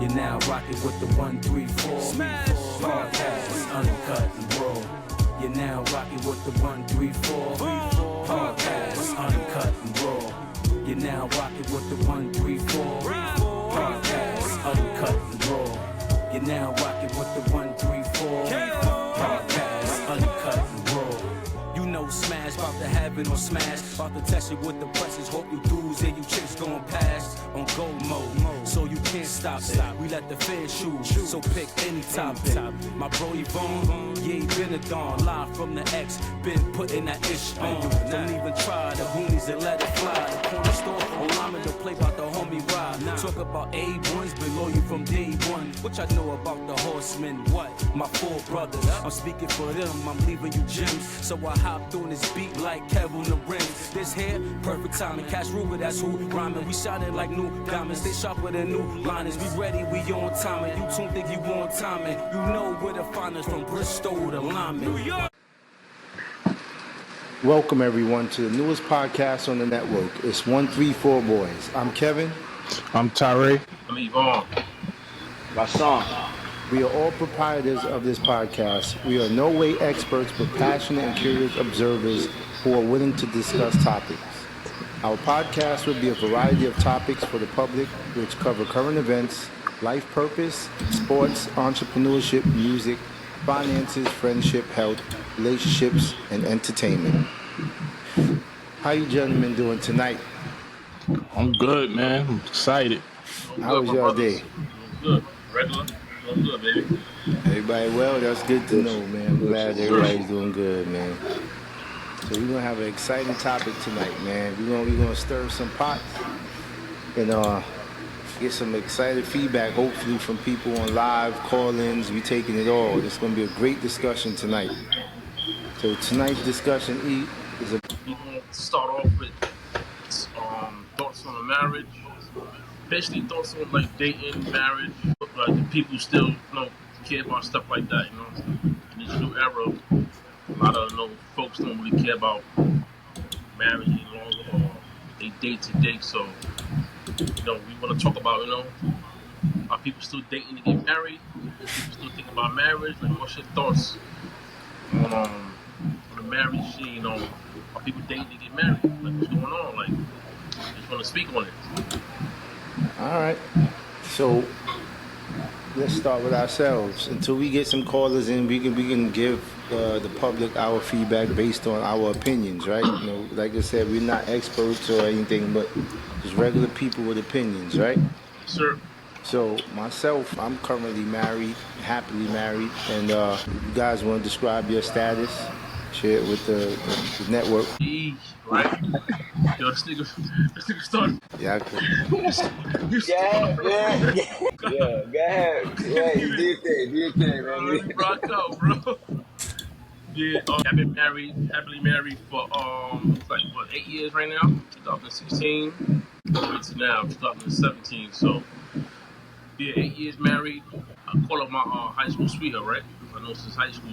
You're now rocking with the 134 Smash Podcast, uncut and raw. You're now rocking with the 134 Podcast, uncut and raw. You're now rocking with the 134 Podcast, uncut and raw. You're now rocking with the 134 Podcast, uncut and raw. You know Smash, about to have it on Smash, about to test it with the presses. Hope you dudes and you chicks going past on go mode, so you can't stop it. We let the fans shoot, so pick any topic. My bro Yvonne, yeah, he been a dawn, live from the X, been putting that ish on. Don't even try the hoonies and let it fly. The corner store, Olaman don't play about the homie ride. Talk about A1s, been loyal from day one. What y'all know about the horsemen? What? My four brothers, I'm speaking for them, I'm leaving you gems. So I hopped on this beat like Kevin the rims. This here, perfect timing. Cash Ruger, that's who rhyming. We shining like new diamonds. They sharper than new liners. We ready, we on timing. You tune think you on timing. You know where to find us from Bristol to Lyman. New York. Welcome everyone to the newest podcast on the network. It's 134 Boys. I'm Kevin. I'm Tyree. I'm Yvonne. Rashawn. We are all proprietors of this podcast. We are no way experts, but passionate and curious observers who are willing to discuss topics. Our podcast will be a variety of topics for the public, which cover current events, life purpose, sports, entrepreneurship, music, finances, friendship, health, relationships, and entertainment. How you gentlemen doing tonight? I'm good, man. I'm excited. How was your day? Good. Regular. Doing good, baby. Everybody well? That's good to know, man. I'm glad everybody's doing good, man. So we're gonna have an exciting topic tonight, man. We're gonna stir some pots and get some excited feedback, hopefully from people on live call-ins. We taking it all. It's gonna be a great discussion tonight. So tonight's discussion is a. We're gonna start off with thoughts on a marriage. Basically thoughts on like dating, marriage. But the people still care about stuff like that, you know. In this new era, a lot of folks don't really care about marriage any longer, or they date to date. So, we want to talk about, are people still dating to get married? People still think about marriage? Like, what's your thoughts on the marriage scene? Are people dating to get married? Like, what's going on? Like, I just want to speak on it. All right. So let's start with ourselves. Until we get some callers in, we can give the public our feedback based on our opinions, right? Like I said, we're not experts or anything, but just regular people with opinions, right? Sure. So myself, I'm currently married, happily married, and you guys want to describe your status? Share it with the network. Right? Yo, this nigga started. Yeah, Yeah, go ahead. Yeah, you did that, man. Rock out, bro. Yeah, I've been happily married for 8 years right now. 2016 to now 2017. So yeah, 8 years married. I call up my high school sweetheart, right? I know since high school,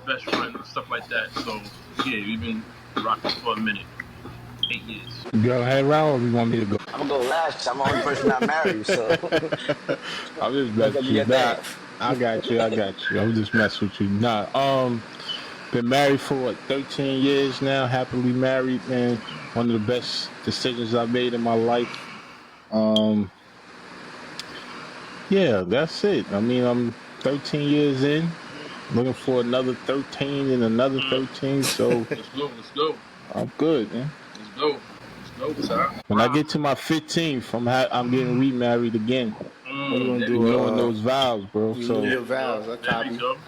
best friend and stuff like that. So yeah, we've been rocking for a minute. 8 years. Go ahead, Raul, or you want me to go? I'm gonna go last. I'm the only person not married, so. I'm just messing with you. I got you. I'm just messing with you. Been married for 13 years now. Happily married, man. One of the best decisions I've made in my life. Yeah, that's it. I mean, I'm 13 years in. Looking for another 13 and another 13. So let's go. I'm good, man. Let's go, sir. When I get to my 15th, I'm getting remarried again. We're gonna do doing those vows, bro. So your vows. I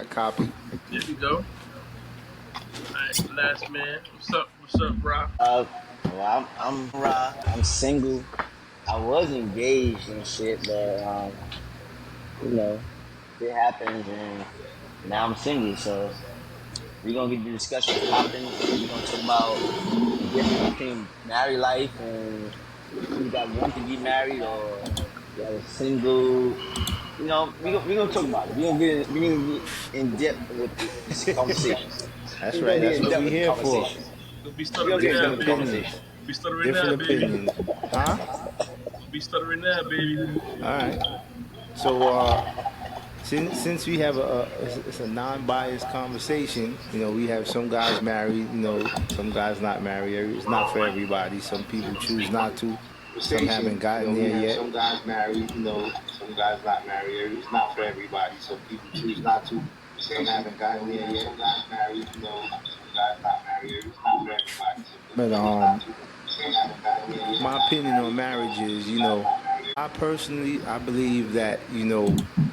copy. There we go. Alright, last man. What's up, Rob? Well, I'm Rob. I'm single. I was engaged and shit, but it happens, and now I'm single. So we're gonna get the discussion popping. We're gonna talk about the difference between married life and you got one to get married or you got a single. We're gonna talk about it. We're gonna get in depth with this conversation. That's right. That's what we're here for. Be stuttering now, baby. Be stuttering now, baby. Huh? Be stuttering now, baby. All right. So since we have it's a non-biased conversation, we have some guys married, some guys not married. It's not for everybody. Some people choose not to. Some haven't gotten there yet. Some guys married, some guys not married. It's not for everybody. Some people choose not to. Some haven't gotten there yet. Some guys married, some guys not married. It's not for everybody. But my opinion on marriage is, I believe that,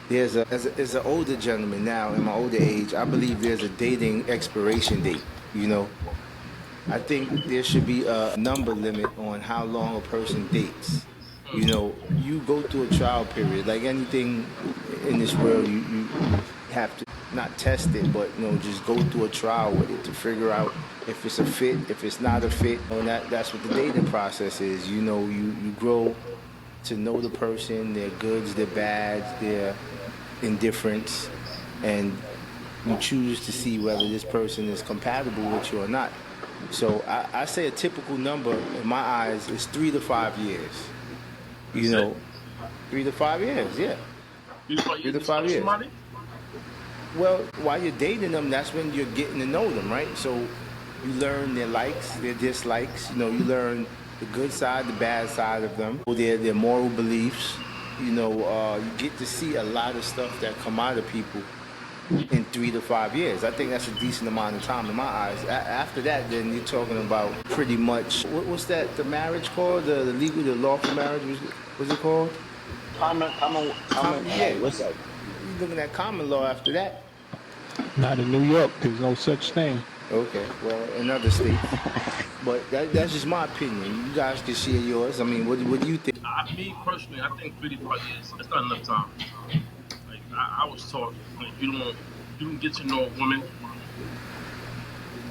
there's as an older gentleman now in my older age, I believe there's a dating expiration date, I think there should be a number limit on how long a person dates. You go through a trial period. Like anything in this world, you have to not test it, but just go through a trial with it to figure out if it's a fit, if it's not a fit. And that's what the dating process is. You grow to know the person, their goods, their bads, their indifference, and you choose to see whether this person is compatible with you or not. So I say a typical number in my eyes is 3 to 5 years. 3 to 5 years, yeah. 3 to 5 years. Well, while you're dating them, that's when you're getting to know them, right? So you learn their likes, their dislikes. You learn the good side, the bad side of them, their moral beliefs. You get to see a lot of stuff that come out of people in 3 to 5 years. I think that's a decent amount of time in my eyes. After that, then you're talking about pretty much, what's that, the marriage called? The lawful marriage, what's it called? Common, yeah. What's that? You're looking at common law after that. Not in New York. There's no such thing. Okay, well, in other states. But that's just my opinion. You guys can share yours. I mean, what do you think? Me personally, I think 3 to 5 years. That's not enough time. Like I was taught, like you don't get to know a woman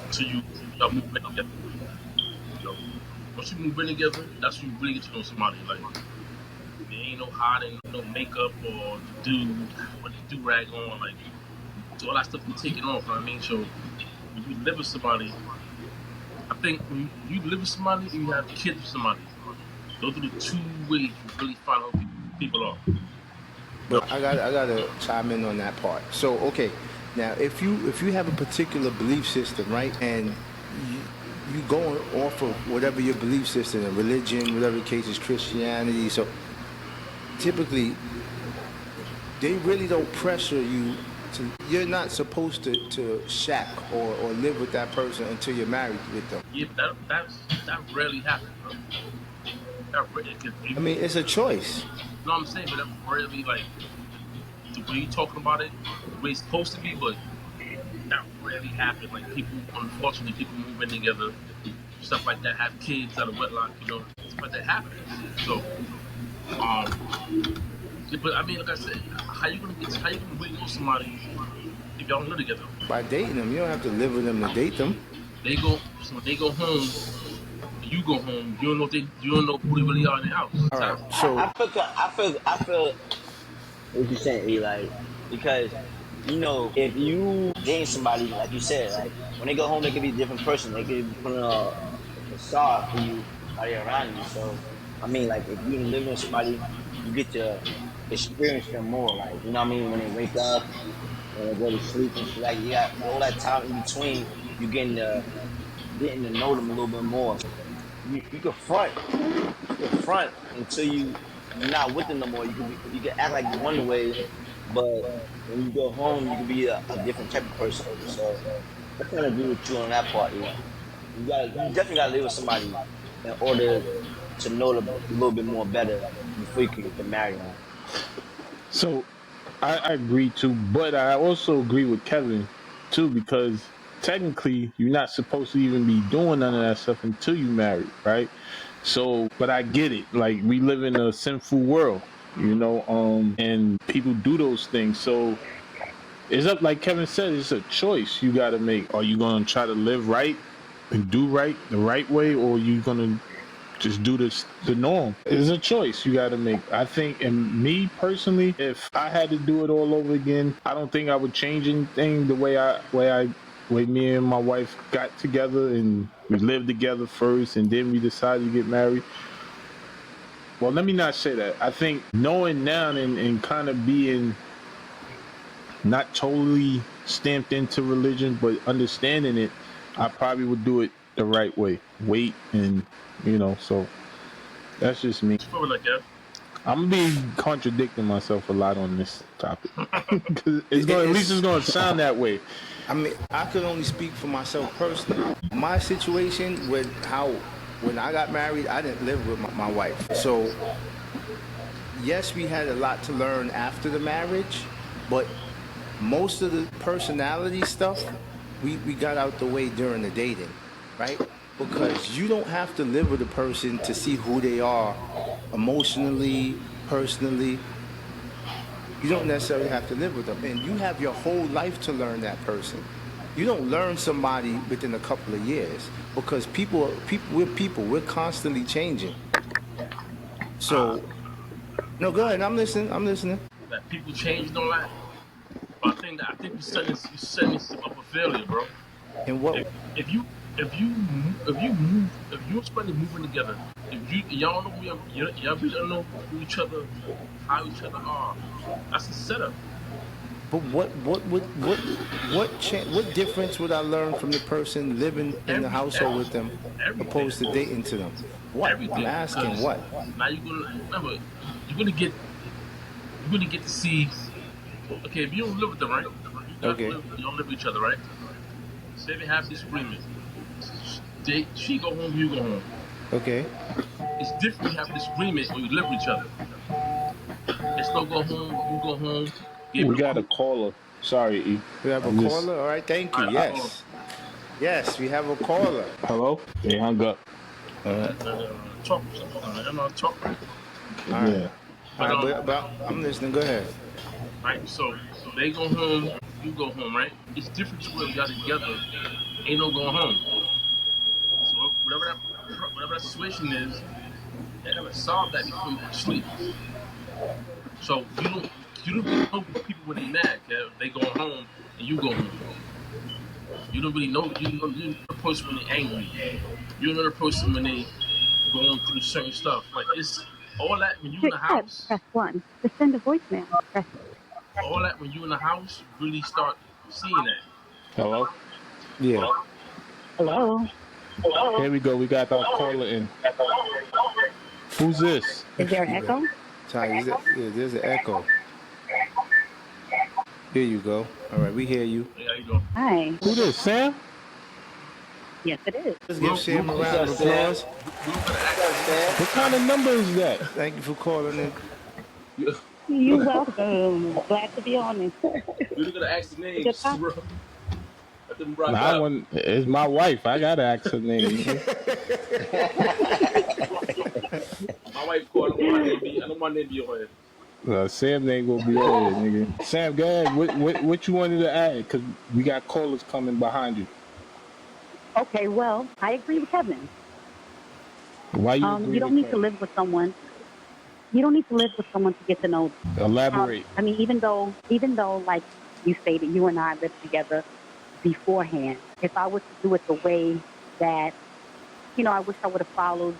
until you move in together. Once you move in together, that's when you really get to know somebody. Like there ain't no hiding, no makeup or the dude with the do-rag on, like all that stuff be taken off. You know what I mean? So when you live with somebody, I think when you live with somebody and you have kids with somebody, those are the two ways you really find out who people are. But I gotta chime in on that part. So okay, now if you have a particular belief system, right, and you going off of whatever your belief system, a religion, whatever the case is, Christianity. So typically, they really don't pressure you to. You're not supposed to shack or live with that person until you're married with them. Yeah, but that rarely happens, bro. I mean, it's a choice. You know what I'm saying? But that rarely, like, the way you're talking about it, the way it's supposed to be, but that rarely happens. Like, unfortunately, people move in together, stuff like that, have kids out of wedlock, stuff like that happens. So, but I mean, like I said, how you gonna really know somebody if y'all don't live together? By dating them, you don't have to live with them to date them. So when they go home, you go home. You don't know who they really are in the house. All right. So I feel what you're saying, Eli, because if you date somebody, like you said, like when they go home, they could be a different person. They could be putting a facade for you while they're around you. So I mean, like if you live with somebody, you get to experience them more. Like you know what I mean? When they wake up, when they go to sleep, and shit, like you got all that time in between, you getting to know them a little bit more. You can front until you're not with them no more. You can act like you one way, but when you go home, you can be a different type of person. So I kind of agree with you on that part. You definitely gotta live with somebody in order to know them a little bit more better before you can get married. So I agree too, but I also agree with Kevin too, because technically you're not supposed to even be doing none of that stuff until you married, right? So, but I get it. Like we live in a sinful world, and people do those things. So it's up, like Kevin said, it's a choice you got to make. Are you going to try to live right and do right the right way, or are you going to just do the norm? It's a choice you got to make. I think, and me personally, if I had to do it all over again, I don't think I would change anything the way me and my wife got together and we lived together first and then we decided to get married. Well, let me not say that. I think knowing now and kind of being not totally stamped into religion, but understanding it, I probably would do it the right way. Wait and so that's just me. Feel like that. I'm gonna be contradicting myself a lot on this topic because at least it's gonna sound that way. I mean, I could only speak for myself personally. My situation with when I got married, I didn't live with my wife. So, yes, we had a lot to learn after the marriage, but most of the personality stuff, we got out the way during the dating, right? Because you don't have to live with a person to see who they are emotionally, personally. You don't necessarily have to live with them. And you have your whole life to learn that person. You don't learn somebody within a couple of years because we're constantly changing. So, no, go ahead. I'm listening. That people change don't lie. But I think you're setting yourself up for failure, bro. And what? If you spend moving together, y'all know y'all really don't know who each other, how each other are. That's a setup. But what difference would I learn from the person living in the household with them, opposed to dating to them? What? Everything. I'm asking what? Now you're gonna get to see. Okay, if you don't live with them, right? You don't live with each other, right? Say they have disagreement. She go home, you go home. Okay. It's different to have disagreement when you live with each other. It's no go home, you go home. We got a caller. Sorry, E. We have a caller? All right, thank you. Yes. Yes, we have a caller. Hello? They hung up. Talk. I'm not talking. All right. Yeah. All right, but I'm listening. Go ahead. Right, so they go home, you go home, right? It's different to when y'all together. Ain't no going home. So whatever that situation is, they gotta solve that before you go to sleep. So you don't know people when they mad, okay? They go home and you go home. You don't really know. You know the person when they angry. You know the person when they going through certain stuff. Like it's all that when you in the house. Press 1 to send a voicemail. Press all that when you in the house, you really start seeing that. Hello? Yeah. Hello. Here we go. We got our caller in. Who's this? Is there an echo? Ty, there's an echo. Here you go. All right, we hear you. Hey, how you doing? Hi. Who this? Sam? Yes, it is. Let's give Sam a round of applause. What kind of number is that? Thank you for calling in. You're welcome. Glad to be on this. You're gonna ask the names, bro. It's my wife. I gotta ask her name. My wife called. I know my name be on here. Sam ain't gonna be on here, nigga. Sam, go ahead. What you wanted to add? Because we got callers coming behind you. Okay, well, I agree with Kevin. Why you agree you don't need to live with someone. You don't need to live with someone to get to know them. Elaborate. I mean, even though, like you stated, you and I lived together beforehand. If I was to do it the way that, I wish I would have followed,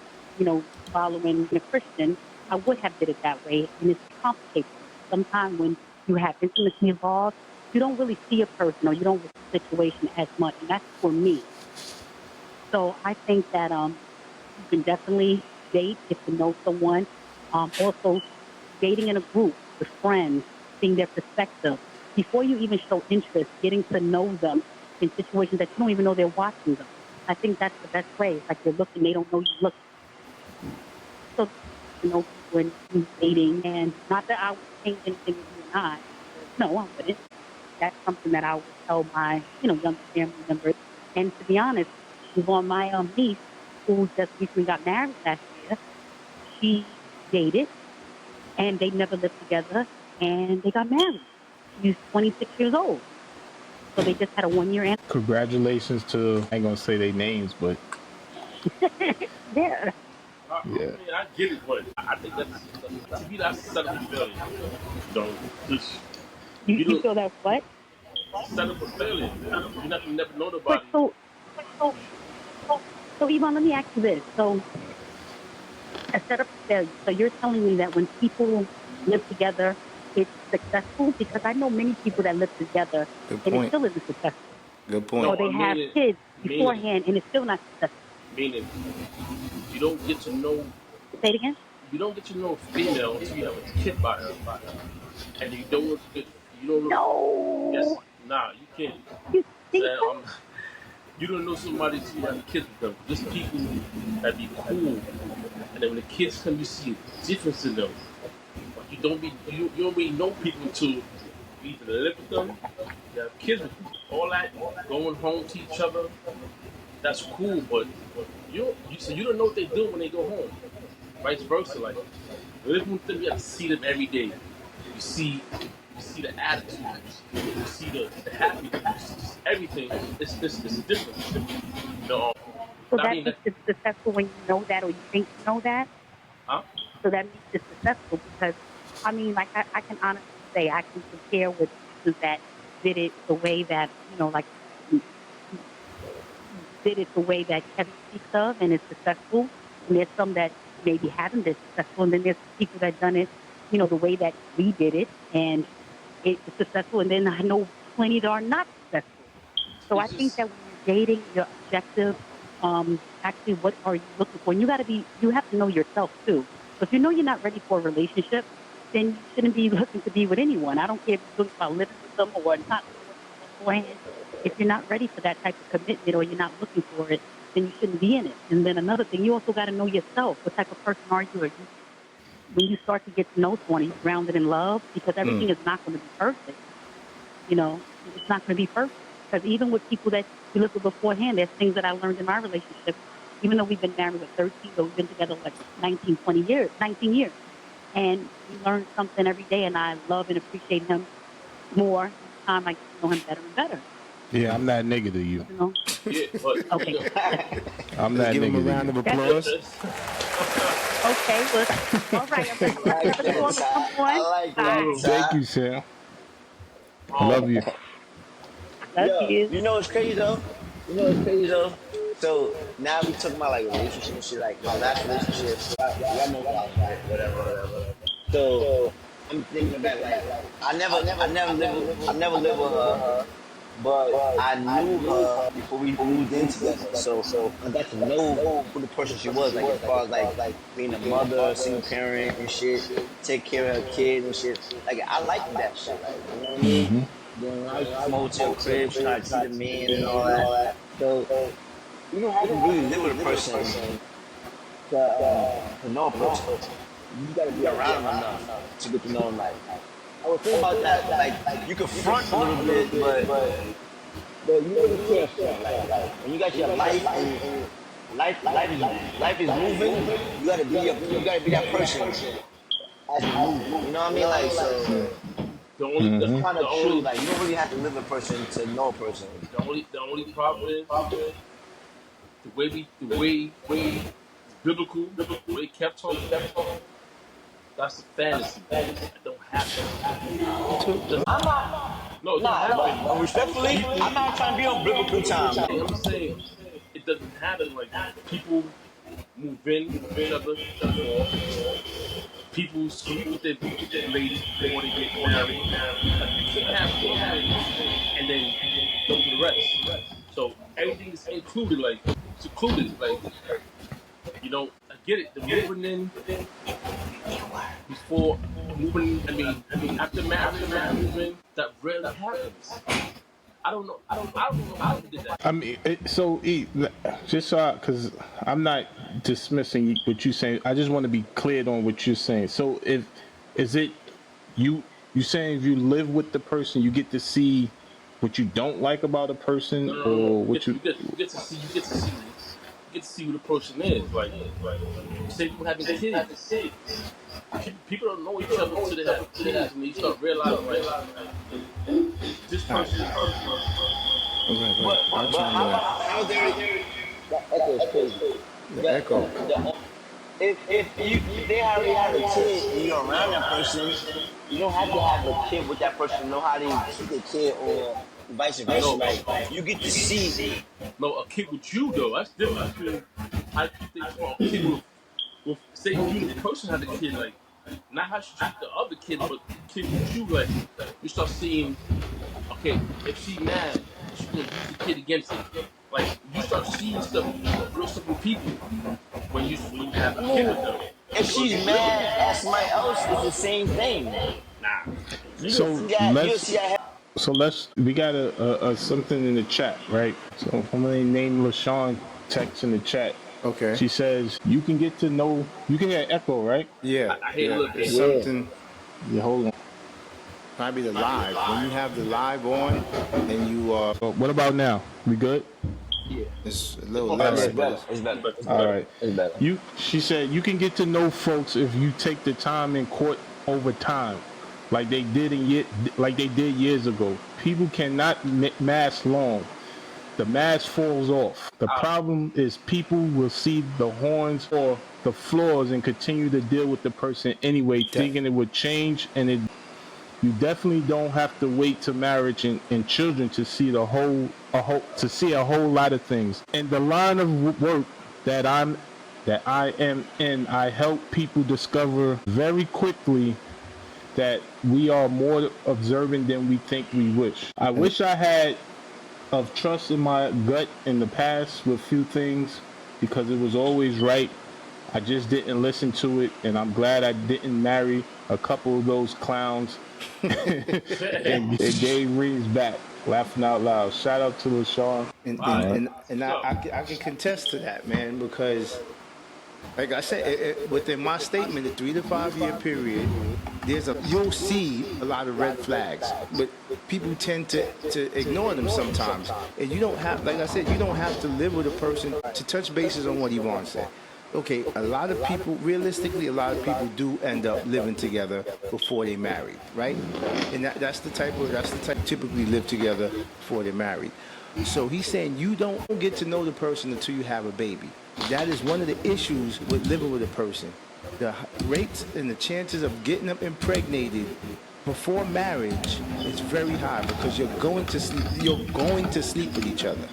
following a Christian, I would have did it that way. And it's complicated. Sometimes when you have intimacy involved, you don't really see a person or you don't see the situation as much. And that's for me. So I think that you can definitely date, get to know someone. Also, dating in a group with friends, seeing their perspective. Before you even show interest, getting to know them in situations that you don't even know they're watching them. I think that's the best way. It's like you're looking, they don't know you're looking. So, when you're dating, and not that I would change anything with you and I. No, I wouldn't. That's something that I would tell my, younger family members. And to be honest, on my niece, who just recently got married last year, she dated, and they never lived together, and they got married. She's 26 years old. So they just had a 1-year anniversary. Congratulations to, I ain't gonna say their names, but. Yeah. I mean, I get it, but I think that's set up for failure. You feel that's what? Set up for failure. You never know nobody. So Yvonne, let me ask you this. So a setup for failure. So you're telling me that when people live together, it's successful? Because I know many people that live together Good and it point. still isn't successful. Good point. Or they have kids beforehand and it's still not successful. Meaning, you don't get to know. Say it again? You don't get to know a female until you have a kid by her, and you don't. You don't. Yes, No. nah, you can't. You think Say, so? you don't know somebody until you have kids with them. Just people that be cool, and then when the kids come, you see a difference in them. But you don't really know people until you either live with them, you have kids with them. All that going home to each other, that's cool. But so you don't know what they do when they go home. Vice versa, like living with them, you have to see them every day. You see the attitudes, you see the happiness, just everything. It's different. You know, So I that mean, makes it successful when you know that or you think you know that? huh? So that makes it successful because, I mean, like I can honestly say I can compare with people that did it the way that, like did it the way that Kevin speaks of and is successful. And there's some that maybe haven't been successful. And then there's people that done it, the way that we did it and it's successful. And then I know plenty that are not successful. So I It's think just that when you're dating, your objective, actually, what are you looking for? And you have to know yourself too. So if you know you're not ready for a relationship, then you shouldn't be looking to be with anyone. I don't care if you're looking about living with them or not living with them beforehand. If you're not ready for that type of commitment or you're not looking for it, then you shouldn't be in it. And then another thing, you also got to know yourself. What type of person are you? When you start to get to know someone, are you grounded in love? Because everything is not going to be perfect. It's not going to be perfect. Because even with people that you live with beforehand, there's things that I learned in my relationship. Even though we've been married for 13, but we've been together like 19 years. And we learn something every day, and I love and appreciate him more each time I get to know him better and better. Yeah, I'm that nigga to you. yeah, but Okay. I'm Let's that give him a nigga round to of you. applause. Okay, well, all right. I'm I like another that, caller. Ty. Come on. I like that, Bye. Thank Ty. you, Sam. I love you. Love Yo, you. you know what's crazy though? You know what's crazy though? So now we talking about like relationship and shit. Like my last relationship, y'all know about it, right? Whatever. So I'm thinking about like I never lived with her, but I knew her before we moved in together. So I got to know who the person she was. Like as far as like being a mother, single parent and shit, take care of her kid and shit. Like I liked that shit. Like you know what I mean? Then when I used to come over to your crib, she tried to see the man and all that. So you don't have to really live with a person to know a person. You got to be around them enough to get to know them. Like I was thinking about that. Like you can front a little bit, but you really can't front. Like when you got your life and life is moving, you gotta be that person as you move. You know what I mean? Like so. the only It's the, kind the of true. only Like you don't really have to live a person to know a person. the only problem is the way biblical, the way kept talking. That's a fantasy. That don't happen. I'm not. No, it don't Nah, happen. but respectfully, I'm not trying to be on biblical time. I'm saying it doesn't happen. Like people move in with each other before. People sleep with their ladies before they get married. Like you can't have one and then don't do the rest. So everything is included. Like it's included. Like I get it. The moving in before moving. After marriage, moving. That rarely happens. I don't know. I don't know how you did that. I mean, just so because I'm not dismissing what you're saying. I just want to be clear on what you're saying. So, is it you saying if you live with the person, you get to see what you don't like about a person, No. or You what get you? you get to see who the person is. Like say people having kids. People don't know each other until they have kids, and you start realizing like this person. Okay. I'll But chime in. how there? That echo is crazy. The echo. If they already have a kid and you're around that person, you don't have to have a kid with that person to know how they treat their kid or vice versa. Like you get to see. No, a kid with you though. That's different between how you think about a kid with say you the person had a kid, like not how she treat the other kid, but the kid with you, like you start seeing, okay, if she mad, she gonna use the kid against him. Like you start seeing stuff, real stuff in people when you have a I kid mean, with them. if Or she's you live with mad them. at somebody else, it's the same thing. Nah. So You'll see that. we got a something in the chat, right? So I'm gonna name LaShawn text in the chat. Okay. She says you can get to know. You can hear echo, right? Yeah. I hate a little bit. It's something. Yeah, hold on. Probably the live. When you have the live on, and you So what about now? We good? Yeah. it's a little Yeah, less, It's but better. It's better. It's All better. right. It's better. She said you can get to know folks if you take the time in court over time, like they did years ago. People cannot mask long. The mask falls off. The problem is people will see the horns or the flaws and continue to deal with the person anyway, thinking it would change, and you definitely don't have to wait to marriage and children to see to see a whole lot of things. In the line of work that I am in, I help people discover very quickly that we are more observant than we think we wish. I wish I had of trust in my gut in the past with few things because it was always right. I just didn't listen to it, and I'm glad I didn't marry a couple of those clowns and gave rings back. Laughing out loud. Shout out to LaShawn. and I can contest to that, man, because like I said, within my statement, the 3 to 5 year period, you'll see a lot of red flags, but people tend to ignore them sometimes. And you don't have, like I said, you don't have to live with a person to touch bases on what Yvonne said. Okay, a lot of people, realistically, a lot of people do end up living together before they marry, right? And that's the type typically live together before they're married. So he's saying you don't get to know the person until you have a baby. That is one of the issues with living with a person. The rates and the chances of getting them impregnated before marriage is very high because you're going to sleep with each other.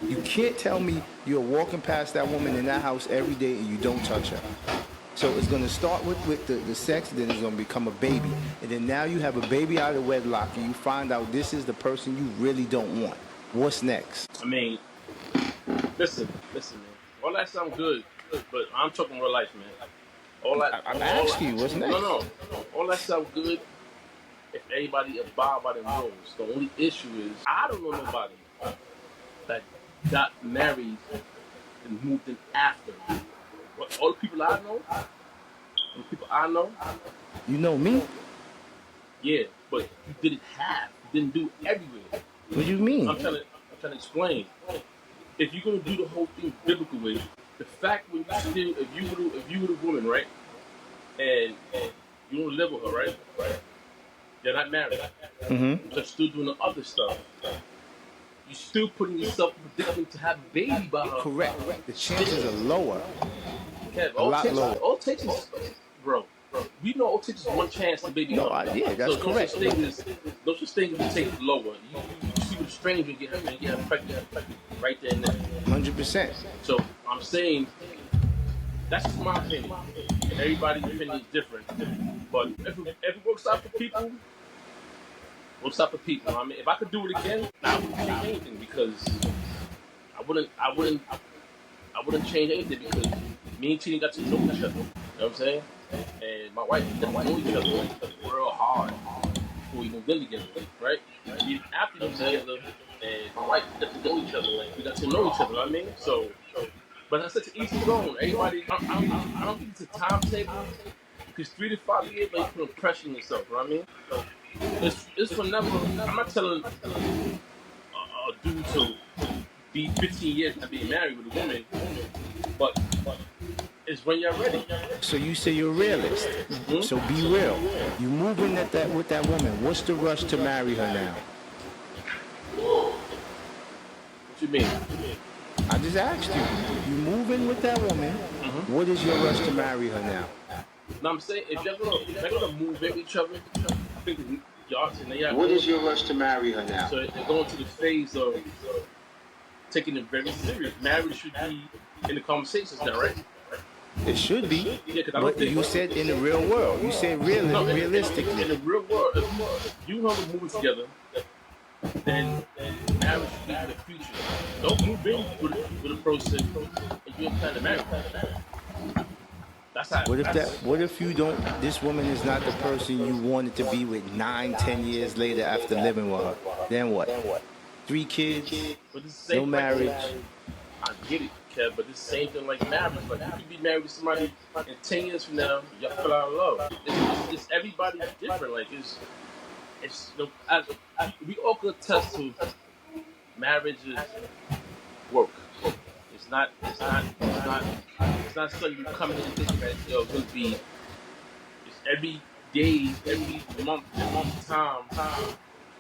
You can't tell me you're walking past that woman in that house every day and you don't touch her. So it's going to start with the sex, then it's going to become a baby. And then now you have a baby out of wedlock and you find out this is the person you really don't want. What's next? I mean, listen, man. All that sounds good, but I'm talking real life, man. I'm asking you, what's next? No. All that sounds good if everybody abide by the rules. The only issue is I don't know nobody that got married and moved in after. What all the people I know, You know me? yeah, but you didn't have, you didn't do everywhere. What do you mean? I'm trying to explain. If you're gonna do the whole thing biblical way, the fact when you still, if you were the woman, right, and you don't live with her, right, you're not married, you're still doing the other stuff. You're still putting yourself in a predicament to have a baby by her. Correct. The chances are lower. Kev, A lot lower. All it takes is, bro. We know all it takes is one chance to baby. No, yeah, that's correct. No such thing as take it lower. You see with a stranger and get her pregnant right there and there. 100%. So I'm saying that's just my opinion. Everybody's opinion is different. But if it works out for people, works out for people. I mean, if I could do it again, I wouldn't change anything because I wouldn't change anything because me and Tina got to know each other. You know what I'm saying? And my wife got to know each other real hard before we moved in together, right? Even after we moved together, and my wife got to know each other, like we got to know each other. You know what I mean? So, but I said to each his own. Everybody, I don't think it's a timetable because 3 to 5 years, like you put pressure on yourself. You know what I mean? So, it's for never. I'm not telling a dude to be 15 years and be married with a woman, but it's when you're ready. So you say you're a realist. So be real. You moving with that woman. What's the rush to marry her now? What you mean? I just asked you. You moving with that woman. What is your rush to marry her now? No, I'm saying if they're gonna move in each other, I think y'all. What is your rush to marry her now? So they're going to the phase of taking it very serious. Marriage should be in the conversations now, right? It should be. Yeah, because I don't But think you said in the real world. You said realistically. in the real world, if you and her were moving together, then marriage should be for the future. Don't move in with a person and you ain't planning to marry them. That's how. What if you don't? This woman is not the person you wanted to be with 9, 10 years later after living with her. Then what? 3 kids, But it's the no same marriage. I get it, Kev, but it's the same thing like marriage. Like you could be married to somebody and 10 years from now, y'all fell out of love. It's everybody's different. Like it's you know, we all could attest to marriage is work. It's not something you come in and think that it's gonna be. It's every day, every month time.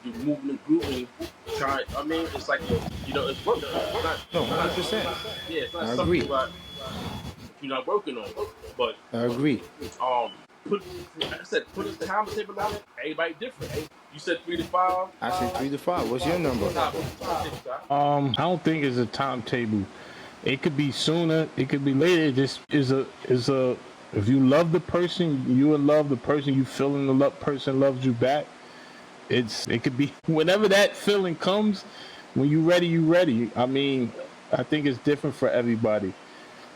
You're moving and grooving, trying. I mean, it's like it's work. It's not, No, 100%. yeah, it's not I something agree. that you're not working on. But I agree. like I said, put a timetable out. Everybody different. You said 3 to 5. I said 3 to 5. What's your number? I don't think it's a timetable. It could be sooner. It could be later. It just is a. If you love the person, you in love. The person you feeling the love person loves you back. It could be whenever that feeling comes. When you ready, you ready. I mean, I think it's different for everybody.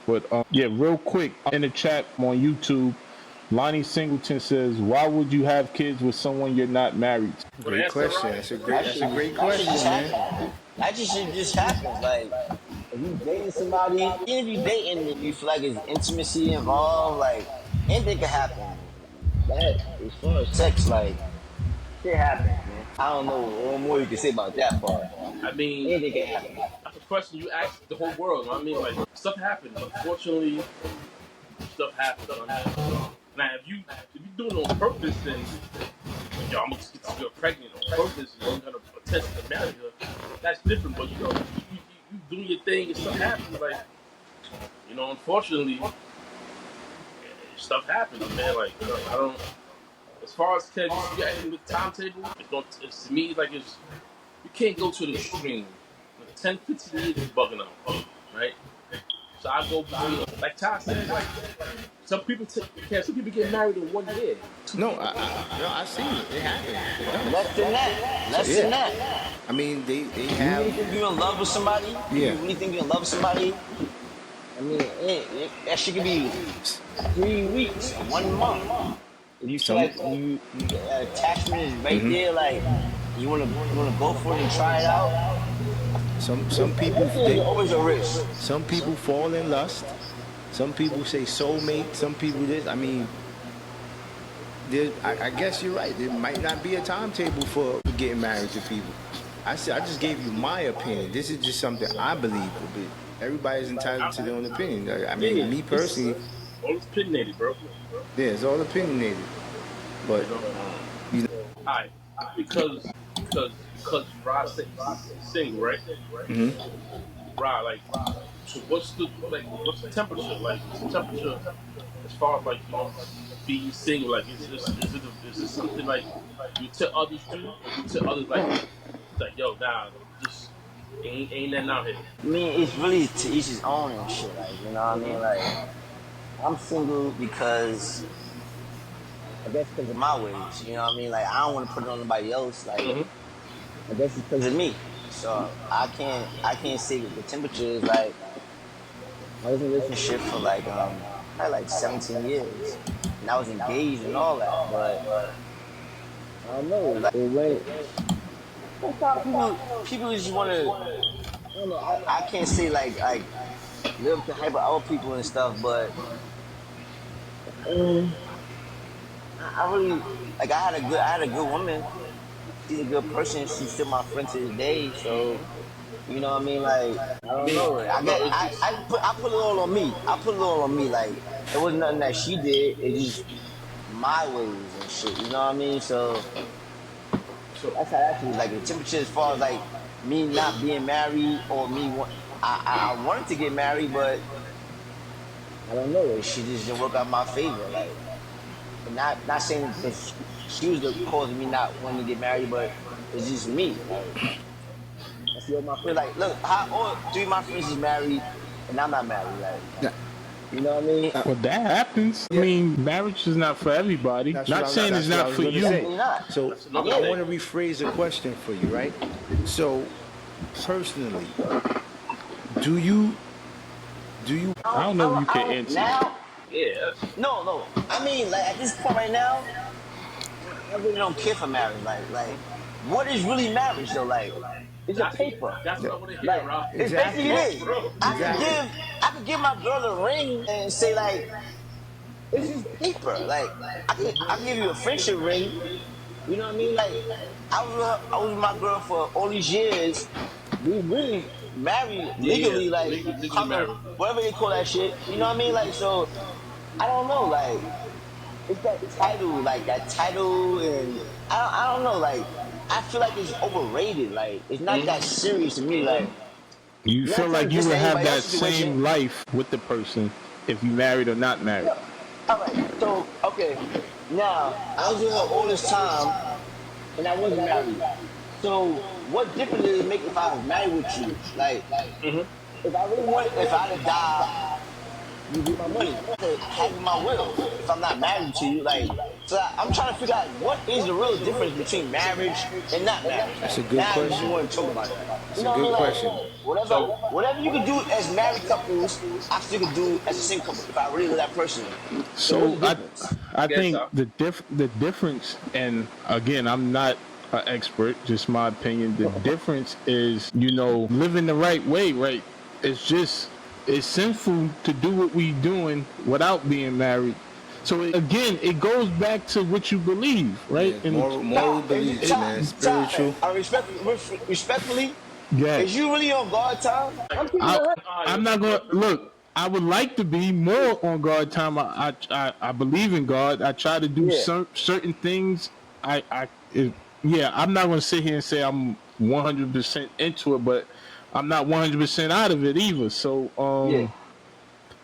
But yeah, real quick in the chat on YouTube, Lonnie Singleton says, "Why would you have kids with someone you're not married to?" Great question. That's a great question, man. That just shit just happens. Like, if you dating somebody, even if you dating, if you feel like there's intimacy involved, like, anything can happen. That, as far as sex, like, shit happens, man. I don't know what more you can say about that part. I mean, Anything can happen. that's a question you ask the whole world. I mean, like stuff happens. Unfortunately, stuff happens. I mean, now if you doing it on purpose, then I'm gonna get this girl pregnant on purpose and you're gonna attempt to marry her. That's different. But you doing your thing and stuff happens. Like unfortunately, stuff happens, man. Like I don't. As far as Kev, you asking with timetable, it's to me like you can't go to the extreme. Like 10, 15 years is bugging out, right? So I go between, like Ty said, like some people get married in 1 year. No, I see it. It happens. Less than that. Less than that. I mean, they You really have. think you're in love with somebody? Yeah. You really think you're in love with somebody? I mean, that shit could be 3 weeks, 1 month. If you feel like you attachment is right there, like you wanna go for it and try it out. Some people There's always a risk. some people fall in lust. Some people say soulmate. Some people this. I mean, I guess you're right. There might not be a timetable for getting married to people. I just gave you my opinion. This is just something I believe. But everybody's entitled to their own opinion. I mean, me personally, All it's opinionated, bro. yeah, it's all opinionated. But Alright, because Rod said sing, right? Mm-hmm. Rod, like, so what's the temperature? Like, what's the temperature as far as like being single? Like, is this something like you tell others do, or you tell others like yo, nah, just ain't nothing out here. I mean, it's really to each his own and shit. Like, you know what I mean? Like, I'm single because I guess because of my ways. You know what I mean? Like, I don't want to put it on nobody else. Like, I guess it's because of me. So I can't say what the temperature is. Like, I was in a relationship for like probably like 17 years, and I was engaged and all that. But I don't know. Like, it went. People just want to. I don't know. I can't say like live up to hype of other people and stuff, but I really like. I had a good woman. She's a good person. She's still my friend to this day. So you know what I mean? Like, I don't know. I put it all on me. I put it all on me. Like, it wasn't nothing that she did. It's just my ways and shit. You know what I mean? So that's how that feels. Like, the temperature as far as like me not being married or me I wanted to get married, but I don't know. She just didn't work out my favor. Like, not saying that she was the cause of me not wanting to get married, but it's just me. Like, that's what my friend. Like, look, all 3 of my friends is married, and I'm not married. Like, You know what I mean? Well, that happens. I mean, marriage is not for everybody. Not saying it's not for you. Definitely not. So I want to rephrase the question for you, right? So, personally, do you? I don't know if you can answer. Now, Yeah. no. I mean, like at this point right now, I really don't care for marriage. Like, what is really marriage though? Like, it's a paper. That's what I want to hear, Like, Rob. it's basically it is. I could give my girl a ring and say like, it's just paper. Like, I can give you a friendship ring. You know what I mean? Like, I was with my girl for all these years. We really married legally, like, legally married. whatever they call that shit. You know what I mean? Like, so I don't know. Like, it's that title, and I don't know. Like, I feel like it's overrated. Like, it's not that serious to me. Like, You feel like you just would have anybody that else's situation. same life with the person if you married or not married. All right. So, okay. Now, I was with her all this time, and I wasn't married. So, what difference does it make if I was married with you? Like, if I had to die, you get my money. To have my will. If I'm not married to you, like, so I'm trying to figure out what is the real difference between marriage and not marriage. That's a good now question. I just want to talk about that. That's a good question. Whatever you can do as married couples, I still can do as a single couple if I really love that person. So I think so. the difference, and again, I'm not an expert, just my opinion. The difference is, living the right way, right? It's sinful to do what we doing without being married. So again, it goes back to what you believe, right? Yeah, moral beliefs, man. Spiritual. I respectfully. Yeah. Is you really on guard time? I'm not gonna look. I would like to be more on guard time. I believe in God. I try to do certain things. I'm not gonna sit here and say I'm 100% into it, but I'm not 100% out of it either. So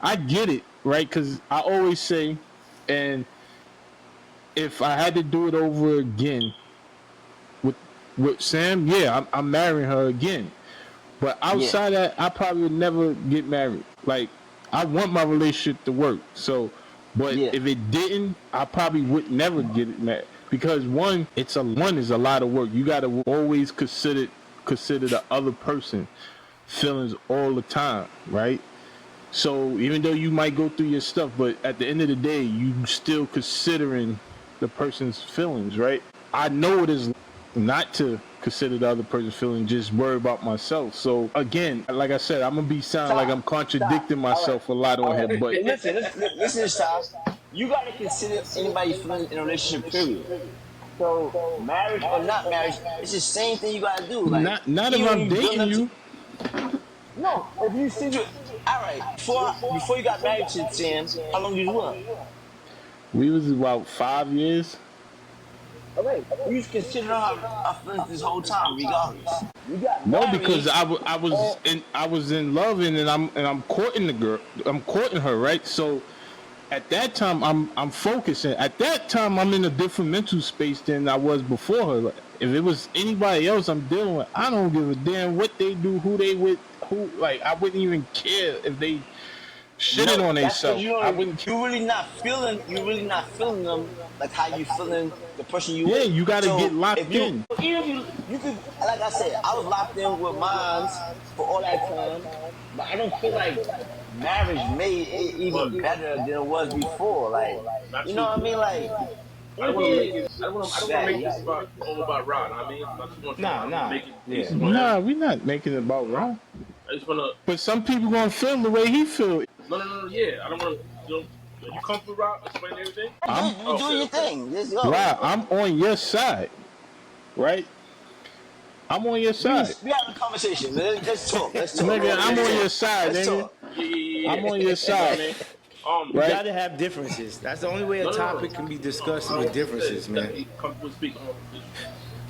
I get it, right? Because I always say, and if I had to do it over again with Sam, I'm marrying her again. But outside that, I probably would never get married. Like, I want my relationship to work. So, but if it didn't, I probably would never get it married. Because one is a lot of work. You got to always consider the other person feelings all the time, right? So even though you might go through your stuff, but at the end of the day, you still considering the person's feelings, right? I know it is not to consider the other person's feelings, just worry about myself. So again, like I said, I'm gonna be sounding like I'm contradicting myself a lot on here, but listen, Stop. You gotta consider anybody's feelings in a relationship, period. So marriage or not marriage, it's the same thing you gotta do. Like, not if I'm dating you. No, if you see you, all right. Before you got married to Sam, how long did you work? We was about 5 years. Okay, you consider our friends this whole time, regardless. You got married. No, because I was in love and I'm courting the girl. I'm courting her, right? So at that time I'm focusing. At that time I'm in a different mental space than I was before her. Like, if it was anybody else I'm dealing with, I don't give a damn what they do, who they with, like I wouldn't even care if they shitting on themselves. I wouldn't care. You really not feeling them like how you feeling the person you with. You gotta get locked in. Even if you could, like I said, I was locked in with mine for all that time, but I don't feel like marriage made it even better than it was before. Like, you know what I mean? Like, I don't want to make this all about Rod. I mean, I just want to make it. Nah, we're not making it about Rod. I just want to. But some people gonna feel the way he feel. No. Yeah, I don't want to. You comfortable, Rod? Explain everything. You do your thing. Let's go. Rod, I'm on your side, right? I'm on your side. We have a conversation. Let's talk. Nigga, I'm on your side, nigga. Yeah. I'm on your side. You gotta have differences. That's the only way a topic can be discussed with differences, man. Comfortable speaking on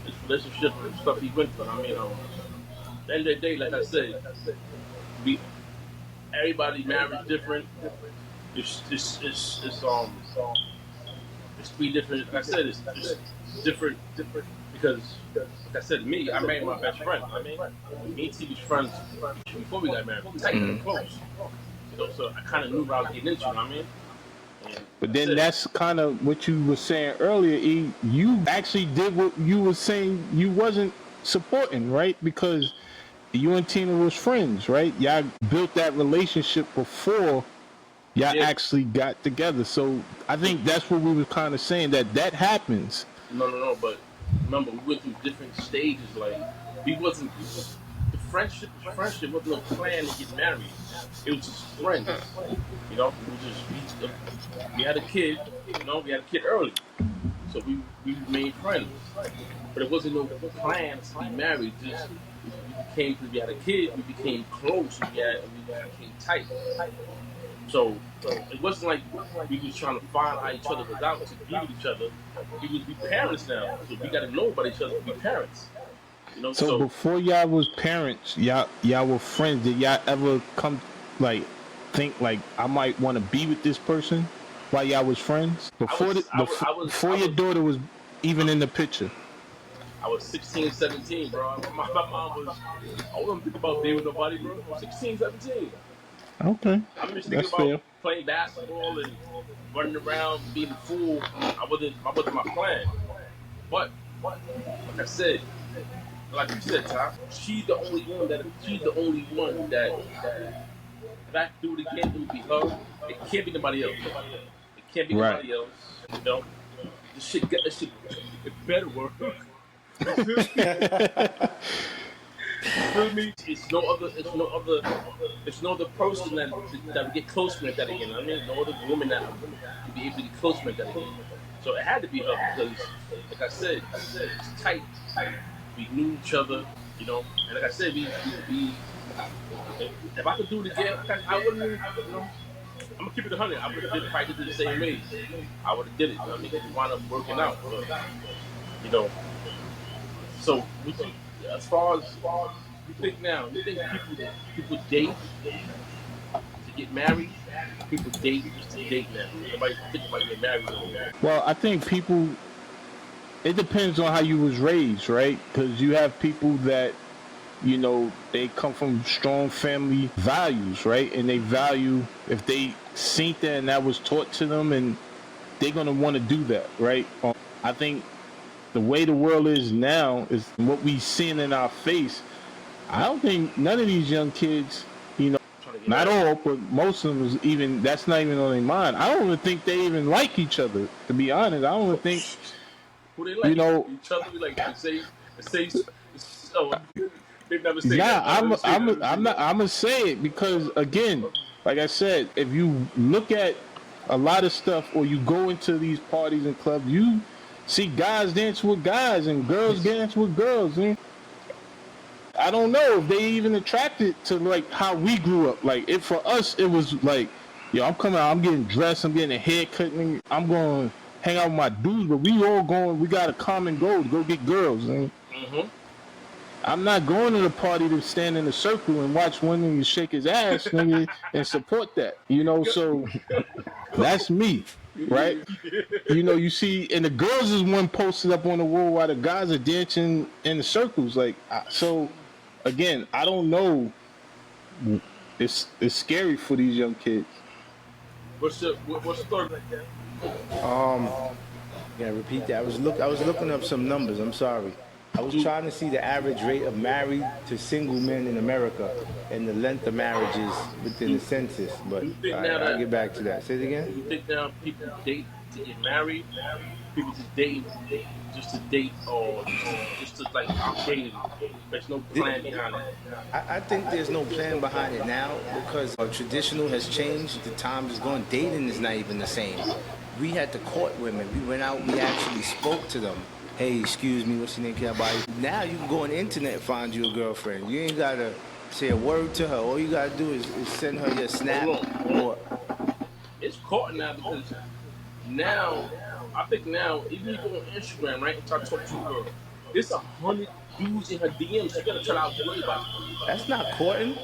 this relationship and stuff he went through. I mean, at the end of the day, like I said, everybody married different. It's three different. Like I said, it's different because, like I said, me, I married my best friend. I mean, me and T was friends before we got married. Technically close. though, so I kind of knew what I was getting into. You know what I mean? And But then that's kind of what you were saying earlier. E, you actually did what you were saying you wasn't supporting, right? Because you and Tina was friends, right? Y'all built that relationship before y'all actually got together. So I think that's what we were kind of saying, that happens. No. But remember, we went through different stages. Like we wasn't the friendship. Friendship wasn't no plan to get married. It was just friends. You know, it was just we had a kid. You know, we had a kid early, so we remained friends. But it wasn't no plan to be married. Just we became, because we had a kid, we became close. We became tight. So it wasn't like we was trying to find how each other was out to be with each other. We parents now, so we got to know about each other to be parents. You know. So before y'all was parents, y'all were friends. Did y'all ever come like think like I might want to be with this person while y'all was friends? Before your daughter was even in the picture. I was 16, 17, bro. My mom was. I wasn't thinking about being with nobody, bro. 16, 17. Okay, I'm just thinking about playing basketball and running around, being a fool. That wasn't my plan. But like I said, like you said, Tom, she's the only one that if I do it again, it would be her. It can't be nobody else. It can't be nobody else. You know, this shit it better work. You feel me? It's no other person that would get close to me like that again. I mean, no other woman that would be able to get close to me like that again. So it had to be her because, like I said, it's tight. We knew each other, you know. And like I said, we if I could do it again, I wouldn't. You know, I'm gonna keep it 100. I would have did it probably the same way. I would have did it. You know what I mean, it wound up working out. But, you know. So as far as you think now, you think people date to get married? People date just to date now. Nobody think about getting married anymore. Well, I think people. It depends on how you was raised, right? Because you have people that, you know, they come from strong family values, right? And they value if they seen that and that was taught to them, and they're gonna want to do that, right? I think the way the world is now is what we seeing in our face. I don't think none of these young kids, you know, not all, but most of them is even. That's not even on their mind. I don't even think they even like each other. To be honest, I don't even think. Who they like? You know, each other. We like they say. Oh, they've never said that. I'm gonna say it because again, like I said, if you look at a lot of stuff or you go into these parties and clubs, you see guys dance with guys and girls dance with girls. I don't know if they even attracted to like how we grew up. Like for us, it was like, yo, I'm coming out, I'm getting dressed, I'm getting a haircut, and I'm going to hang out with my dudes, but we all going, we got a common goal to go get girls. I'm not going to the party to stand in a circle and watch one nigga shake his ass nigga, and support that. You know, so that's me, right? You know, you see, and the girls is one posted up on the wall while the guys are dancing in the circles. Like, so again, I don't know. It's scary for these young kids. What's the story? Yeah, repeat that. I was looking up some numbers. I'm sorry. I was trying to see the average rate of married to single men in America and the length of marriages within the census. But I'll get back to that. Say it again. You think now people date to get married? People just date just to date or just to like I'm dating. There's no plan behind it. I think there's no plan behind it now because traditional has changed. The times is going. Dating is not even the same. We had to court women. We went out. We actually spoke to them. Hey, excuse me, what's your name? Can I buy you? Now you can go on the internet and find you a girlfriend. You ain't gotta say a word to her. All you gotta do is send her your snap. It's caught now because now I think now even if you go on Instagram, right, and try to talk to her, there's 100 dudes in her DMs. You gotta try to outdo about it. That's not courting.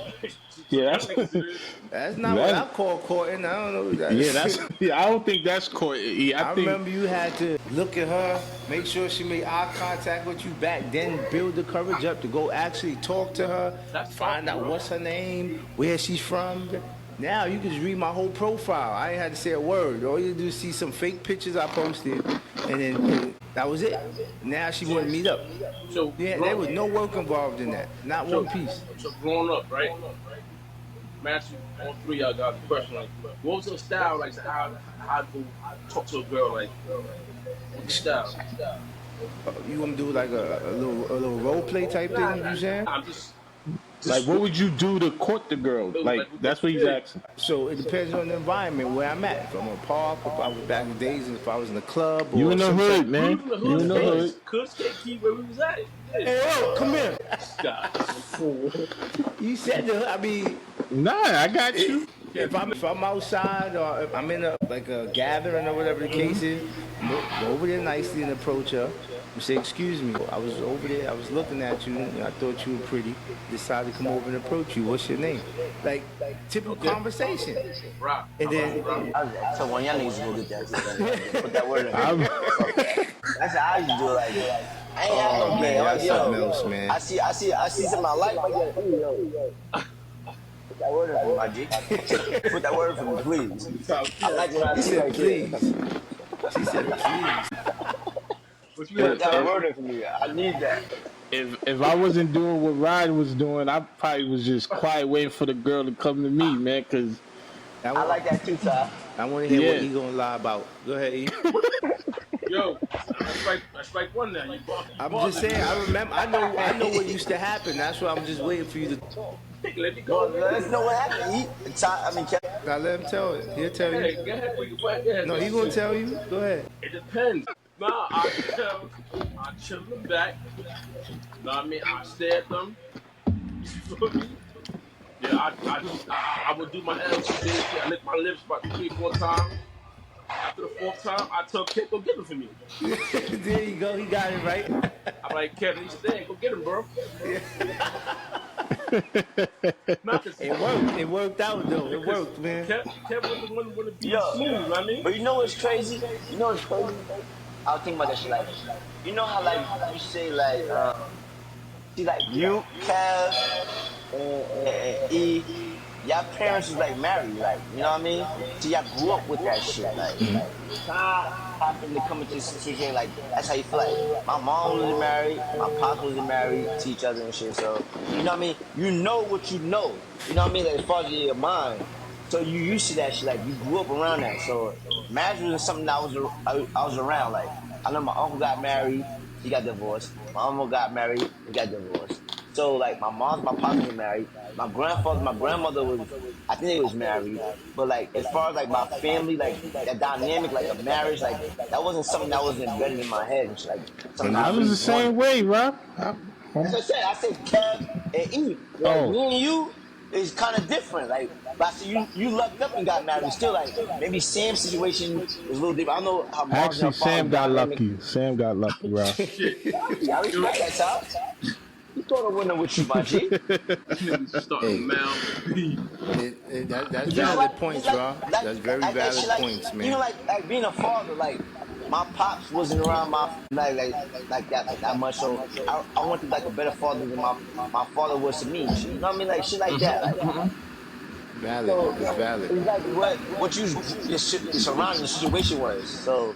Yeah, that's not what I call courting. I don't know what that is. I don't think that's courting. I remember you had to look at her, make sure she made eye contact with you back, then build the courage up to go actually talk to her, find out what's her name, where she's from. Now you can just read my whole profile. I ain't had to say a word. All you do is see some fake pictures I posted, and that was it. Now she wanted to meet up. So Yeah, there was no work involved in that. Not one piece. So growing up, right? Match you, all three of y'all got the question like, what was your style like? How to talk to a girl like? What's your style? You want to do like a little role play type thing? You saying? I'm just Like, what would you do to court the girl? Like, that's what he's asking. So it depends on the environment where I'm at. If I'm in a park, if I was back in the days, and if I was in a club, or You in the some hood, type- man. You in the hood. Cuz can't keep where we was at. Hey, yo, come here. God, fool. You said the hood. I mean, Nah, I got you. if I'm outside or if I'm in a gathering or whatever the case is, go over there nicely and approach her. And say, excuse me, I was over there, I was looking at you, I thought you were pretty, decided to come over and approach you. What's your name? Like typical conversation. Rock. And then So when y'all niggas go get that, put that word in. That's how I used to do it. Like, I ain't had no game. I'm like, that's something else, man. I see something I like. I'm like, yo. Put that word in for me, my G. Put that word for me, please. I like what I see right there. Please. She said please. Put that word in for me. I need that. If I wasn't doing what Rod was doing, I probably was just quiet waiting for the girl to come to me, man, because I like that too, Ty. I want to hear what he gonna lie about. Go ahead, E. Yo, that's like one now. I'm just saying. I remember. I know what used to happen. That's why I'm just waiting for you to talk. Let me go. Let us know what happened. Kevin. Now let him tell it. He'll tell you. Go ahead. No, he gonna tell you. Go ahead. It depends. Nah, I chill in the back. Know what I mean? I stare at them. You feel me? Yeah, I would do my LCD. I lick my lips about 3-4 times. After the 4th time, I tell Kid, go get him for me. There you go. He got it right. I'm like, Kevin, he's staying. Go get him, bro. It worked. It worked out, though. It worked, man. Kevin was the one who wanted to be smooth, you know what I mean? But you know what's crazy? I was thinking about that shit. Like, you know how, like, you say, like, see, like, you, Kev, and E, y'all parents was, like, married, like, you know what I mean? So y'all grew up with that shit, like, how happened to come into this situation, like, that's how you feel, like, my mom was married, my pop was married to each other and shit, so, you know what I mean? You know what you know what I mean? Like, as far as your mind. So you used to that shit, like, you grew up around that, so marriage was something that I was around, like, I know my uncle got married, he got divorced, my uncle got married, he got divorced. So, like, my pops were married. My grandmother was, I think they was married. But, like, as far as, like, my family, like, that dynamic, like, of marriage, like, that wasn't something that was embedded in my head. Like, something I was the same way, Rob. As I said, Kev and E. Like, me and you is kind of different. Like, but I see you lucked up and got married. Still, like, maybe Sam's situation is a little different. I don't know how Actually, Sam got lucky. Sam got lucky, Rob. I respect that, Tom. You thought I wouldn't with you, my G. That's valid points, Rob. That's very valid points, man. Even like being a father, like my pops wasn't around my like that much, so I wanted like a better father than my father was to me. You know what I mean? Like shit like that. Like, valid. so, it's valid. It's like what your surrounding situation was. So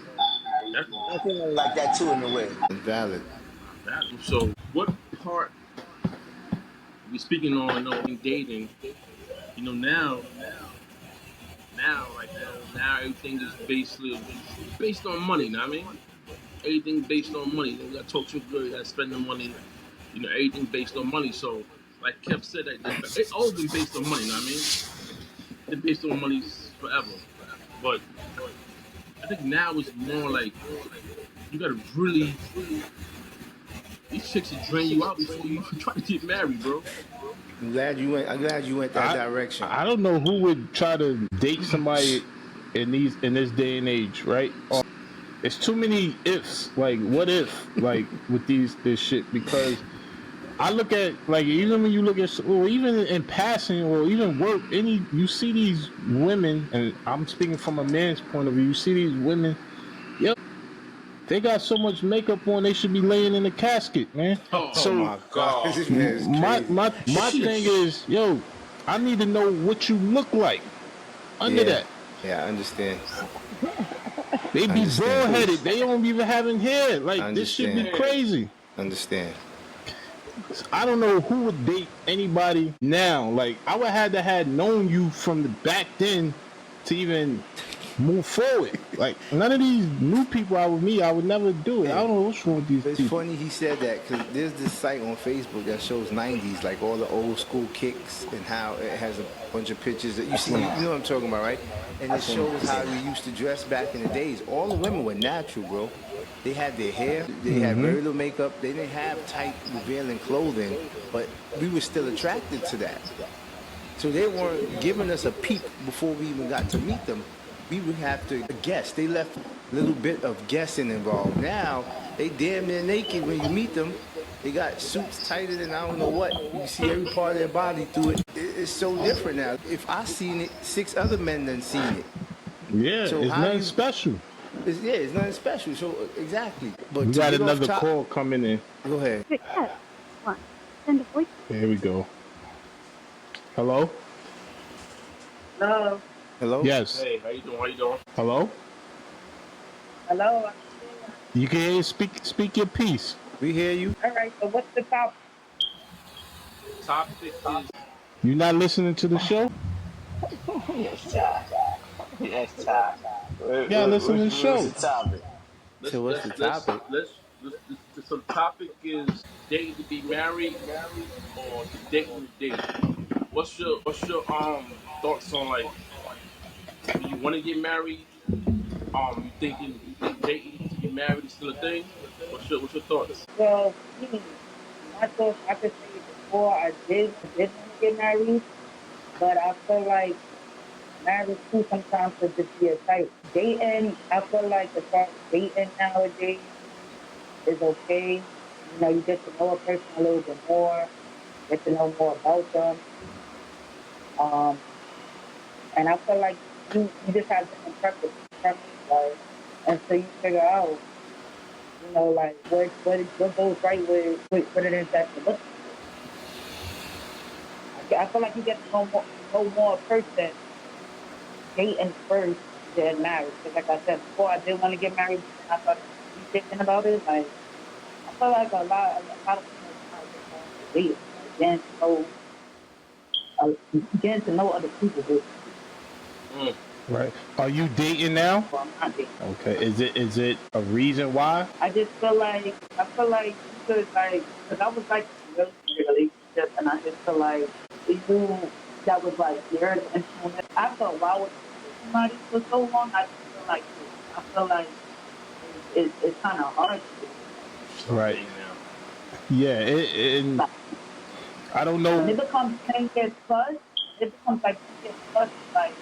I think like that too in a way. It's valid. So what part we speaking on dating, you know, now everything is based on money, you know what I mean? Everything based on money. You gotta talk to a girl, you gotta spend the money, you know, everything based on money. So like Kev said, it's always been based on money, you know what I mean? It's based on money forever. But I think now it's more like you gotta really, these chicks will drain you out before you try to get married, bro. I'm glad you went that direction. I don't know who would try to date somebody in this day and age, right? It's too many ifs. Like, what if? Like with this shit, because I look at, like, even when you look at, or even in passing, or even work, you see these women, and I'm speaking from a man's point of view. You see these women, they got so much makeup on, they should be laying in a casket, man. Oh my God! My thing is, I need to know what you look like under that. Yeah, I understand. They be bald headed. They don't even having hair. Like this should be crazy. Understand. I don't know who would date anybody now. Like I would have to have known you from the back then to even move forward. Like none of these new people I would meet, I would never do it. I don't know what's wrong with these It's people. funny he said that because there's this site on Facebook that shows 90s, like all the old school kicks and how it has a bunch of pictures that you see. You know what I'm talking about, right? And it shows how we used to dress back in the days. All the women were natural, bro. They had their hair. They had very little makeup. They didn't have tight, revealing clothing, but we were still attracted to that. So they weren't giving us a peep before we even got to meet them. We would have to guess. They left a little bit of guessing involved. Now, they damn near naked when you meet them. They got suits tighter than I don't know what. You can see every part of their body through it. It's so different now. If I seen it, 6 other men done seen it. Yeah, So it's nothing special. It's nothing special. So exactly. But we got another call coming in. Go ahead. Send a voice. Here we go. Hello? Hello. Hello? Yes. Hey, how you doing? How you doing? Hello? Hello. You can hear speak your piece. We hear you. All right. So what's the topic? Topic is You not listening to the show? Yes, Ty. Yes, Ty. Yeah, listen to the show. What's the topic? So what's the topic? So the topic is dating to be married or dating to date. What's your thoughts on like do you want to get married? You think dating to be married is still a thing? What's your thoughts? Well, my thoughts, I could say before I did want to get married, but I feel like marriage too sometimes could just be a type. Dating, I feel like as far as dating nowadays is okay. You know, you get to know a person a little bit more, get to know more about them. And I feel like you just have different preferences, like, and so you figure out, you know, like what goes right with what it is that you're looking for. I feel like you get to know more a person dating first than marriage. Because like I said before, I did want to get married, and I started thinking about it. Like I feel like a lot of people dating, getting to know other people. Right. Are you dating now? Well, I'm not dating. Okay. Is it a reason why? I just feel like you could like, because I was like in a relationship, and I just feel like you that was like years into it. After a while with somebody for so long, I feel like it's kind of hard to Right. Yeah. I don't know. when it becomes 10 years plus, it becomes like 10 years plus, like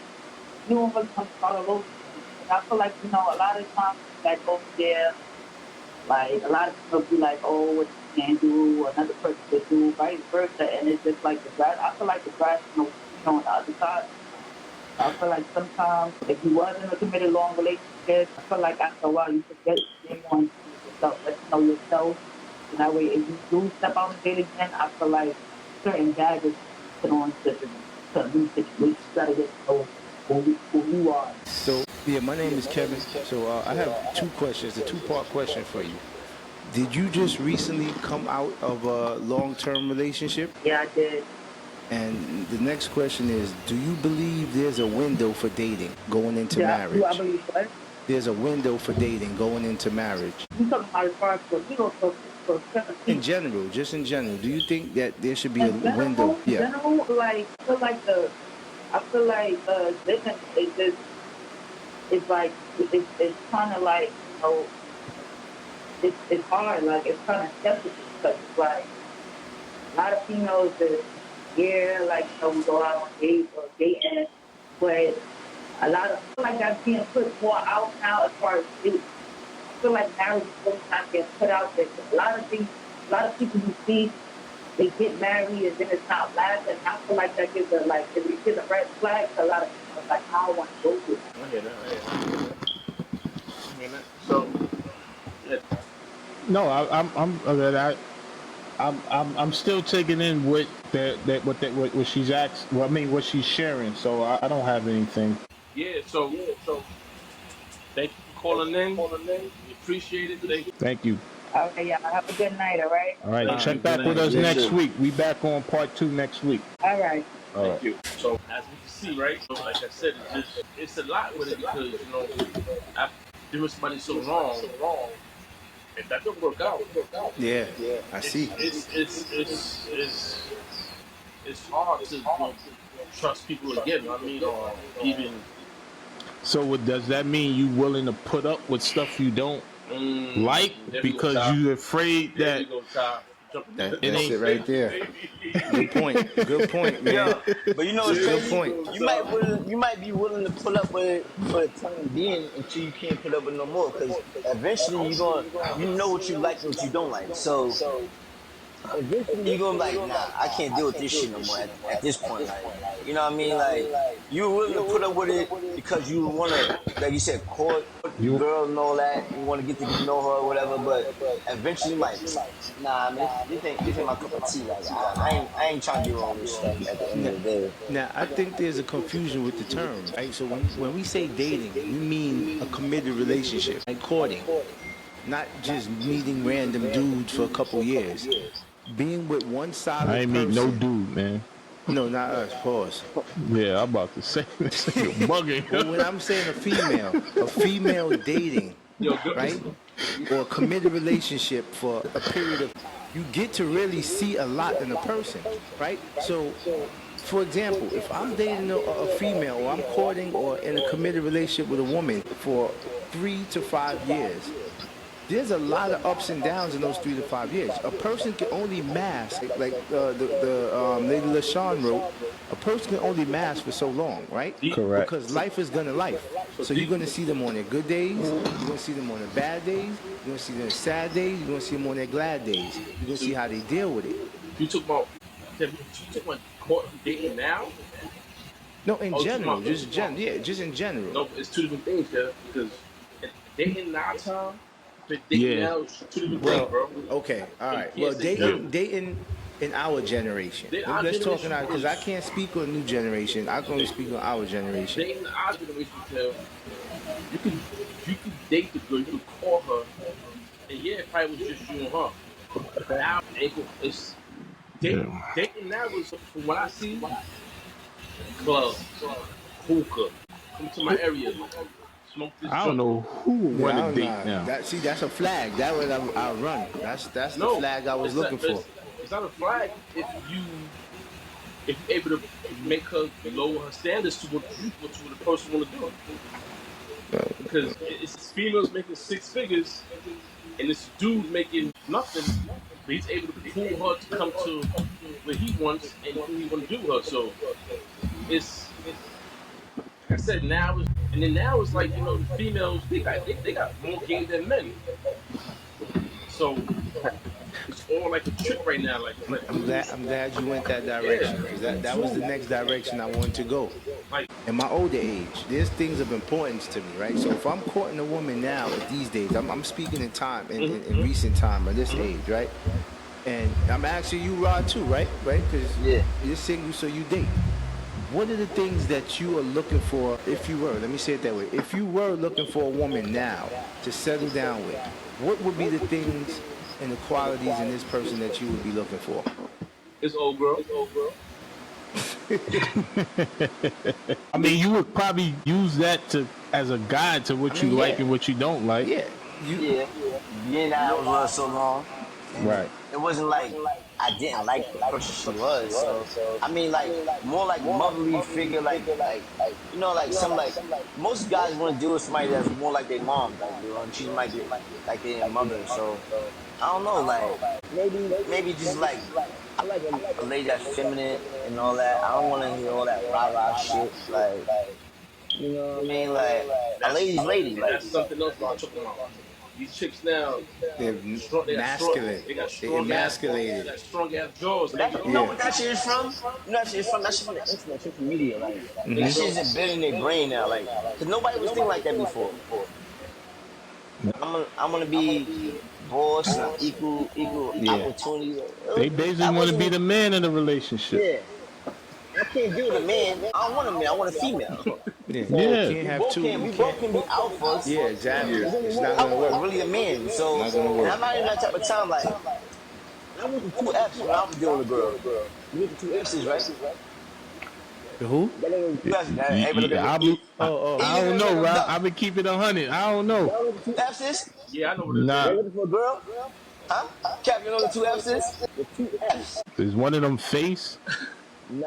you don't really come follow those things. And I feel like, you know, a lot of times like over there, like a lot of people be like, oh, what you can do, another person could do, vice versa, and it's just like the grass. I feel like the grass is on the other side. I feel like sometimes if you wasn't a committed long relationship, I feel like after a while you should get on yourself, let you know yourself. And that way, if you do step out and date again, I feel like certain baggage put on to a new situation. You gotta get to know who you are. So, yeah, my name is Kevin. So I have 2 questions, a 2-part question for you. Did you just recently come out of a long-term relationship? Yeah, I did. And the next question is, do you believe there's a window for dating going into marriage? Do I believe what? There's a window for dating going into marriage. You talking about as far as for legal for In general, just in general, do you think that there should be a general, window? In general, like I feel like living is just it's kind of like, you know, it's hard, like it's kind of skeptical because it's like a lot of females that like, you know, we go out on dates or dating, but a lot of, I feel like that's being put more out now as far as dating. I feel like marriage is really not getting put out there. A lot of people you see, they get married and then it's not lasting. I feel like that gives a red flag to a lot of people. Like, I don't want to go through that. I hear that. So, yeah. No, I'm okay. I'm still taking in what she's asked. Well, I mean, what she's sharing. So I don't have anything. Yeah, so thank you for calling in. We appreciate it. Thank you. Thank you. Okay, y'all have a good night. All right. All right, Thank check you. back with us You next too. week. We back on part 2 next week. All right. All Thank right. you. So as we can see, right? So like I said, it's a lot with it because after doing somebody so wrong, if that don't work out, Yeah, I see. It's hard to trust people again. I mean, or even So does that mean you willing to put up with stuff you don't like there we go, because Ty. you're afraid There that we go, Ty. Jumping in. That's ain't- it right there. Good point. Good point, man. Yo, but you know what's Good crazy? point. You might be willing to put up with it for the time being until you can't put up with it no more. Because eventually you know what you like and what you don't like. So eventually you're gonna be like, nah, I can't deal with this shit no more at this point. Like, you know what I mean? Like, you willing to put up with it because you wanna, like you said, court You- girl and all that. You wanna get to know her or whatever. But eventually, like, nah, man, this ain't my cup of tea. Like, I ain't trying to do all this stuff at the end of the day. Now, I think there's a confusion with the terms, right? So when we say dating, we mean a committed relationship, like courting, not just meeting random dudes for a couple years. Being with one solid I ain't person. meet no dude, man. No, not us. Pause. Yeah, I'm about to say this. You're bugging. Well, when I'm saying a female dating, Yo, good. right? Or a committed relationship for a period of, you get to really see a lot in a person, right? So, for example, if I'm dating a female or I'm courting or in a committed relationship with a woman for 3 to 5 years, there's a lot of ups and downs in those 3 to 5 years. A person can only mask, like the Lady LaShawn wrote, a person can only mask for so long, right? Correct. Because life is gonna life. So you're gonna see them on their good days, you're gonna see them on their bad days, you're gonna see them on sad days, you're gonna see them on their glad days. You're gonna see how they deal with it. You talk about court dating now? No, in Oh, general, tomorrow. just in general. No, it's two different things, yeah. Because dating now time, but dating Yeah. now is two different things, bro. Okay, all right. You Well, can't say dating in our generation. Let's talk about it because I can't speak on new generation. I can only speak on our generation. Dating our generation, Tim, you can date the girl, you can call her, and yeah, it probably was just you and her. But now it's dating now is from what I see, club, hookah, come to my area, smoke this I joint. don't know who would want Yeah, to date now. That's a flag. That was I run. That's the flag I was it's looking not, for. It's not a flag if you're able to make her lower her standards to what the person want to do. Because it's females making 6 figures and this dude making nothing, but he's able to pull her to come to where he wants and who he want to do with her. So it's like I said, now it's like, the females they got more game than men. So it's all like a trick right now. Like I'm glad you went that direction because that was the next direction I wanted to go. Like, In my older age, there's things of importance to me, right? So if I'm courting a woman now these days, I'm speaking in time, in recent time, at this age, right? And I'm asking you, Rod, too, right? Right? Because you're single, so you date. What are the things that you are looking for if you were, let me say it that way, if you were looking for a woman now to settle down with, what would be the things and the qualities in this person that you would be looking for? it's old girl. I mean, you would probably use that as a guide to what you like and what you don't like. Yeah. Being that I was with her so long, Right. it wasn't like I didn't like the person she was. So I mean, like more like motherly figure, like some most guys want to deal with somebody that's more like their mom, and she might be like their mother. So I don't know, like maybe just like I like a lady that's feminine and all that. I don't want to hear all that rah shit, like. You know what I mean? Like, a lady's lady. Like, That's something else I'm talking about. These chicks now, They're masculine. They got They're strong emasculated. They got strong ass jaws. you know what that shit is from? You know that shit is from? That shit from the internet, social media. Like, that shit is embedded in their brain now. Like, because nobody was thinking like that before. I'm gonna be boss, equal Yeah. opportunity. They basically That want to be wasn't. the man in the relationship. Yeah, I can't deal with a man. I don't want a man. I want a female. Yeah. You So Yeah. can't have two. You we both can't. can be alphas. Yeah, exactly. There's only It's one not gonna alpha, work. really a man. So, Not gonna and work. I'm not even that type of time. Like I went to two F's when I was dealing with a girl. You went to two F's, right? The who? That nigga two F's. Hey, but look at I, E. Oh, I don't know, right? I've been keeping 100. I don't know. Y'all know what the two F's is? Yeah, I know what it is. Nah, Y'all looking for a girl? Huh? Cap, you know what the two F's is? The two F's. is one of them face? Nah.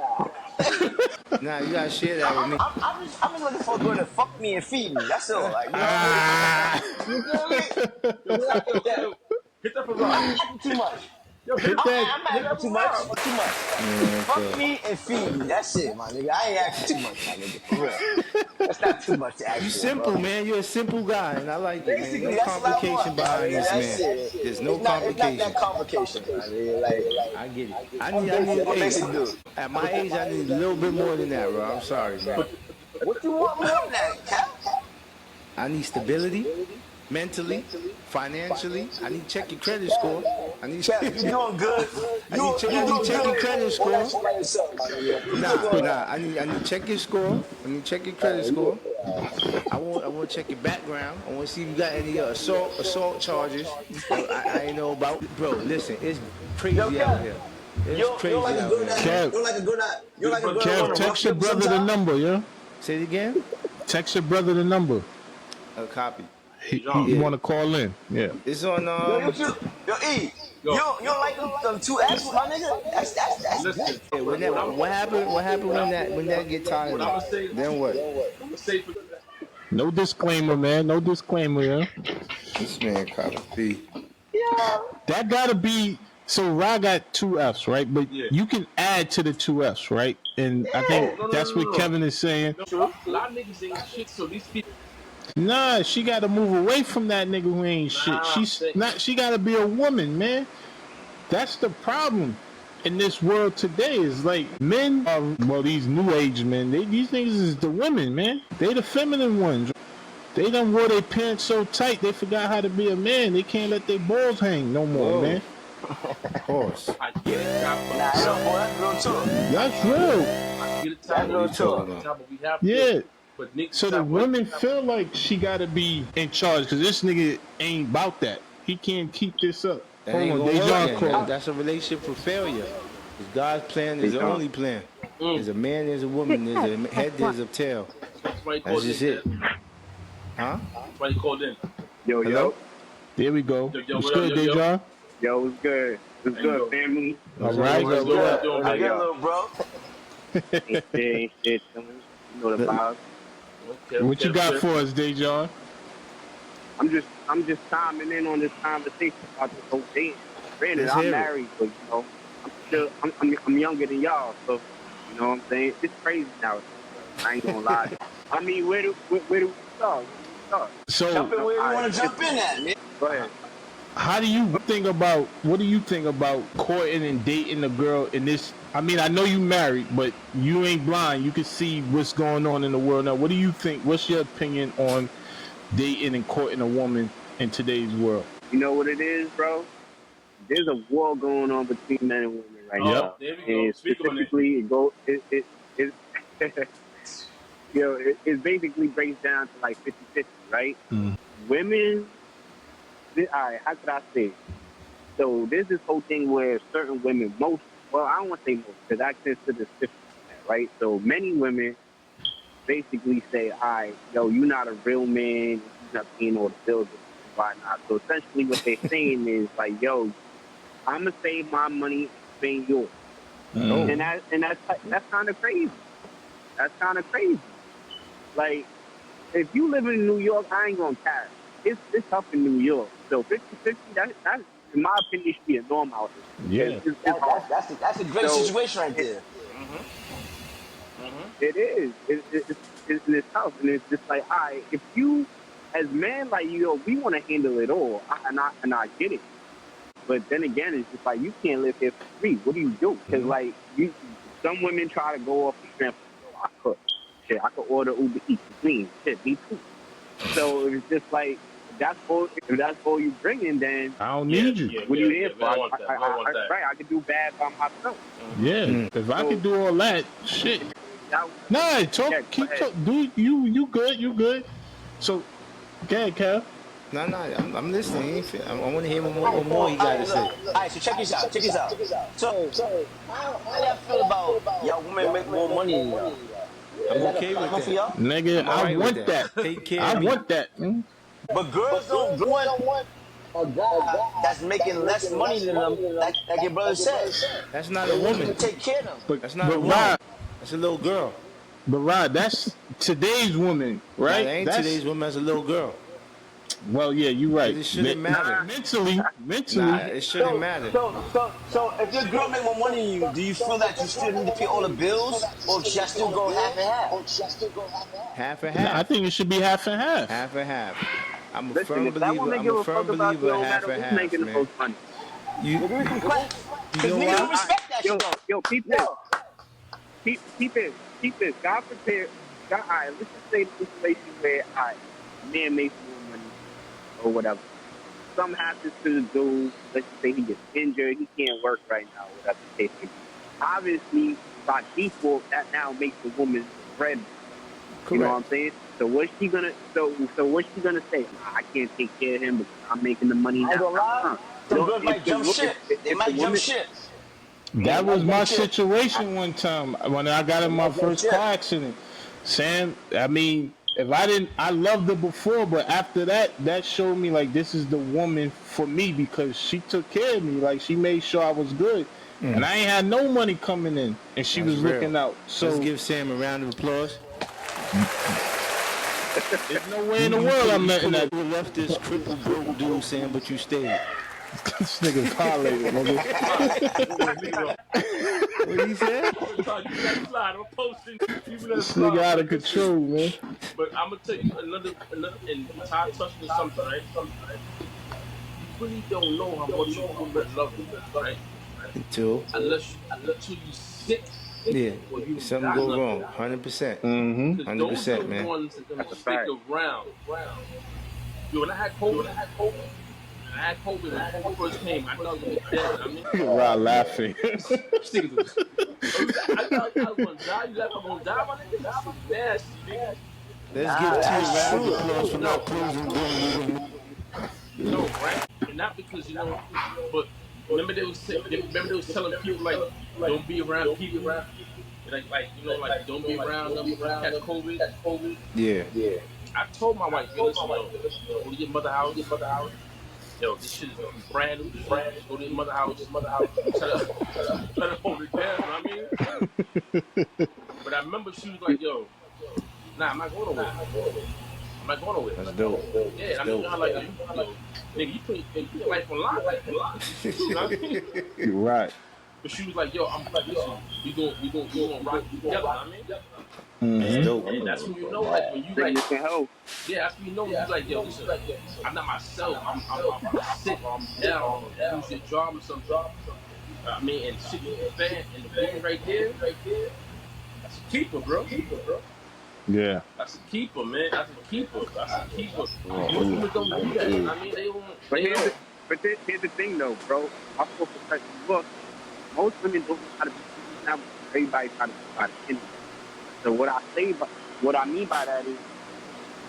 nah, you gotta share that with me. I'm just looking for a girl to fuck me and feed me. That's all. Like, you know what I Ah, mean? You feel me? Hit that for I'm Rob. not asking too much. Yo, hit hit that. I'm not asking too much. Too much. Yeah, Fuck okay. me and feed me. That's it, my nigga. I ain't asking too much, my nigga. For real. That's not too much to ask You for, simple, bro. man. You're a simple guy, and I like it, man. Basically, No that's what I complication want. behind this, That's man. it. There's no It's not complication. that complication, my nigga. Like, I get it. I'm a basic Hey, dude. at my age, I need a little bit more than that, bro. I'm sorry, man. What you want more than that, Cap? I need stability, mentally, financially. I need to check your credit score. I need Cap, you doing good. I need to check your credit score. All that shit by yourself, my nigga. Nah. I need to check your score. I need to check your credit score. I want to check your background. I want to see if you got any assault charges. I ain't know about. Bro, listen, it's crazy out here. It's crazy You like a out girl here. that you like a girl that Kev, wanna text rough your you brother the sometime? number, yeah? Say it again. Text your brother the number. A copy. He want to call in. Yeah. It's on Yo, E. You don't like them two F's, my nigga? That's Listen, Yeah, what happened when that get tired what I'm of? gonna say. Then what? I'm gonna say for No disclaimer, man. No disclaimer, yeah. This man copy. That gotta be. So Ra got two F's, right? But Yeah. you can add to the two F's, right? And I think No, that's what Kevin is saying. no, a lot of niggas ain't shit, so these people. Nah, she got to move away from that nigga who ain't shit. She's not. She got to be a woman, man. That's the problem in this world today. Is like men are these new age men. These niggas is the women, man. They the feminine ones. They done wore their pants so tight they forgot how to be a man. They can't let their balls hang no more, Whoa. man. Of course. I get it, Top, but Nah, that's real talk. That's real. I get it, Top, That's real but talk. Top, but we have Yeah. to. But niggas, So the Top, women feel like she got to be in charge because this nigga ain't about that. He can't keep this up. That Hold ain't on, gonna Dejan work. called. That's a relationship for failure. It's God's plan is the only plan. There's a man, there's a woman, there's a head, there's a tail. That's why he That's called just in. it. Huh? That's why he called in. Yo, Hello? There we go. Yo, What's what good, up, yo? Dejan? yo, what's good? What's There you good, go. family? All right. What's What up? you doing, How man? you yo. little bro? Ain't shit, chilling. You know the vibes. Okay, What you okay, got okay. for us, Dejan? I'm just chiming in on this conversation about this whole dating. Granted, Let's I'm hear it. married, but you know, I'm younger than y'all, so you know what I'm saying? It's crazy now. I ain't gonna lie. I mean, where do we start? So, Jump in where you want to jump in at, man. Go ahead. what do you think about courting and dating a girl in this? I mean, I know you married, but you ain't blind. You can see what's going on in the world now. What do you think? What's your opinion on dating and courting a woman in today's world? You know what it is, bro? There's a war going on between men and women right Oh, now. there we go. And Speak on it. specifically, it basically breaks down to like 50-50, right? Women, all right, how could I say it? So there's this whole thing where certain women, I don't want to say most, because I consider 50%, right? So many women basically say, all right, yo, you're not a real man, you're not paying all the bills and whatnot. So essentially what they're saying is like, yo, I'm going to save my money and spend yours. And that's kind of crazy. That's kind of crazy. Like, if you live in New York, I ain't gonna care. It's tough in New York. So 50-50, that in my opinion should be a norm out here. Yeah. It's hard. That's a great So, situation right there. It is. It's tough, and it's just like, all right, if you, as men, like we want to handle it all, and I get it. But then again, it's just like you can't live here for free. What do you do? Because like some women try to go off the strength. I cook. Shit, I could order Uber Eats clean. Shit, me too. So it's just like if that's all you bringing, then I don't need you. what are you here We for? don't want that. We don't want that. Right, I could do bad by myself. Yeah, if I could do all that, shit. Nah, talk, Yeah, keep talk. Do you good? So, go ahead, Kev. No, I'm listening. I want to hear what more he got to say. All right, so check this out. Check this out. So, how y'all feel about y'all women make more money than y'all? I'm Is that okay a with problem for that. y'all? Nigga, I'm I alright with want that. that. Take care I of me. want that. But girls don't want a guy that's making less money than them, like your brother said. That's not They a want you woman. to take care of them. But That's not a but woman. Rod, That's a little girl. that's today's woman, Nah, right? that ain't That's today's woman. That's a little girl. well, yeah, you're right. It shouldn't matter. Mentally, Nah, it shouldn't matter. So if your girl make more money than you, do you feel that you still need to pay all the bills, or should I still go half and half? Half and no, I half. think it should be half and half. Half and half. I'm a Listen, firm if that believer. woman I'm a give a fuck firm about you, believer. no Half matter and who's half, making the man. most money. You Nigga, we can clash. you Because know niggas don't why? respect that shit though. Yo, keep this. Keep this. God prepare. God, all right, let's just say the situation where a man makes more money or whatever. Something happens to the dude. Let's just say he gets injured. He can't work right now. Whatever the case may be. Obviously, by default, that now makes the woman bread. You know what I'm saying? So what's she gonna? So what's she gonna say? I can't take care of him because I'm making the money I ain't now. gonna lie. Some girls might jump ship. They If the might jump woman, ship. That was my situation one time when I got in my Might jump first ship. car accident. Sam, I mean, if I didn't, I loved her before, but after that, that showed me like this is the woman for me because she took care of me. Like she made sure I was good, and I ain't had no money coming in, and she That's was real. looking out. So Let's give Sam a round of applause. there's no way in the world I'm letting that. You left this crippled broke dude, Sam, but you stayed. This nigga violated, nigga. What he said? You let it slide. I'm posting. You let it This nigga slide. out But of listen, control, man. but I'm gonna tell you another, and Ty touched on something, right? You really don't know how much a woman loves you, right? Until Until you sick yeah, or you something got go wrong. nothing. 100%. Mm-hmm. Because those are 100%, the man. ones that gonna that's a stick fact. around. Yo, when I had COVID, when COVID first came, I thought I was gonna be dead. I mean, Rod laughing. I thought I was gonna die. You left, I'm gonna die, my nigga. That shit nasty, nigga. Let's Nah, give T a that's round of true. applause for No, not closing doors. no, right? And not because but remember they was telling people like, don't be around people, like don't be around them. You catch COVID. Yeah. I told my wife, yo, listen, yo, go to your mother house. Yo, this shit is brand new shit. Just go to your mother house. Try to hold it down. You know what I mean? But I remember she was like, yo, nah, I'm not going nowhere. I'm not going nowhere. That's dope. Yeah, That's I mean, dope. I'm like, nigga, you put your life on lock. You know what I mean? You're right. But she was like, yo, listen, we gonna rock it together. You know what I mean? That's dope. And that's when you know, like, when you like, Sickness and health. yeah, that's when you know when you like, yo, listen, I'm not myself. I'm sick or I'm down or lose your job or something. I mean, and shit hit the fan, and the woman right there, that's a keeper, bro. Yeah. That's a keeper, man. That's a keeper. Most women don't do that. I mean, they don't. But here's the thing, though, bro. I'm supposed to cut you look. Most women don't know how to be now. Everybody trying to be by the internet. So what I mean by that is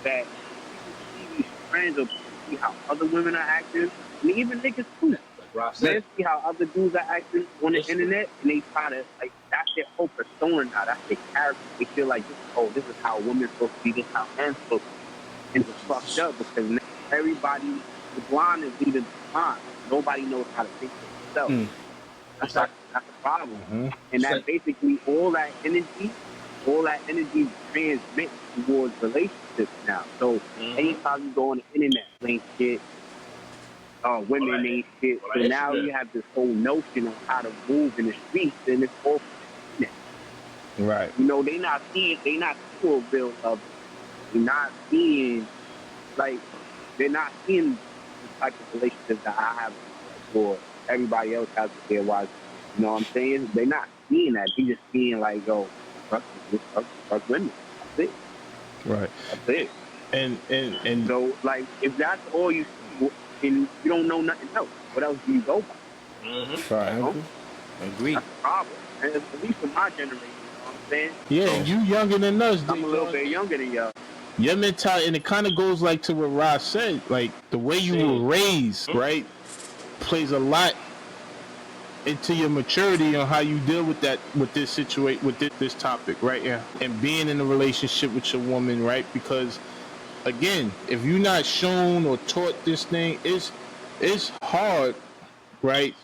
that people see these trends or see how other women are acting, and even niggas too. Rob Men said, see how other dudes are acting on the internet, and they try to like that's their whole persona now. That's their character. They feel like this is how women supposed to be. This is how men supposed to be. And it's fucked up because now everybody, the blind is leading the blind. Nobody knows how to think for themselves. That's the problem. And that basically all that energy transmits towards relationships now. So anytime you go on the internet, ain't shit. Women ain't shit. So now you have this whole notion of how to move in the streets, and it's all Right. you know, they not seeing a real love. They're not seeing they're not seeing the type of relationships that I have or everybody else has with their wives. You know what I'm saying? They're not seeing that. They just seeing like, fuck women. That's it. Right. That's it. And So, like, if that's all you see and you don't know nothing else, what else do you go by? right. You know? Agree. That's the problem. And at least for my generation, you know what I'm saying? Yeah, So, and you younger than us, I'm a little Dejan. bit younger than y'all. Your mentality, and it kind of goes like to what Ross said, like the way you were raised, right, plays a lot into your maturity on how you deal with that, with this situation, with this topic, right? Yeah, and being in a relationship with your woman, right? Because again, if you're not shown or taught this thing, it's hard, right,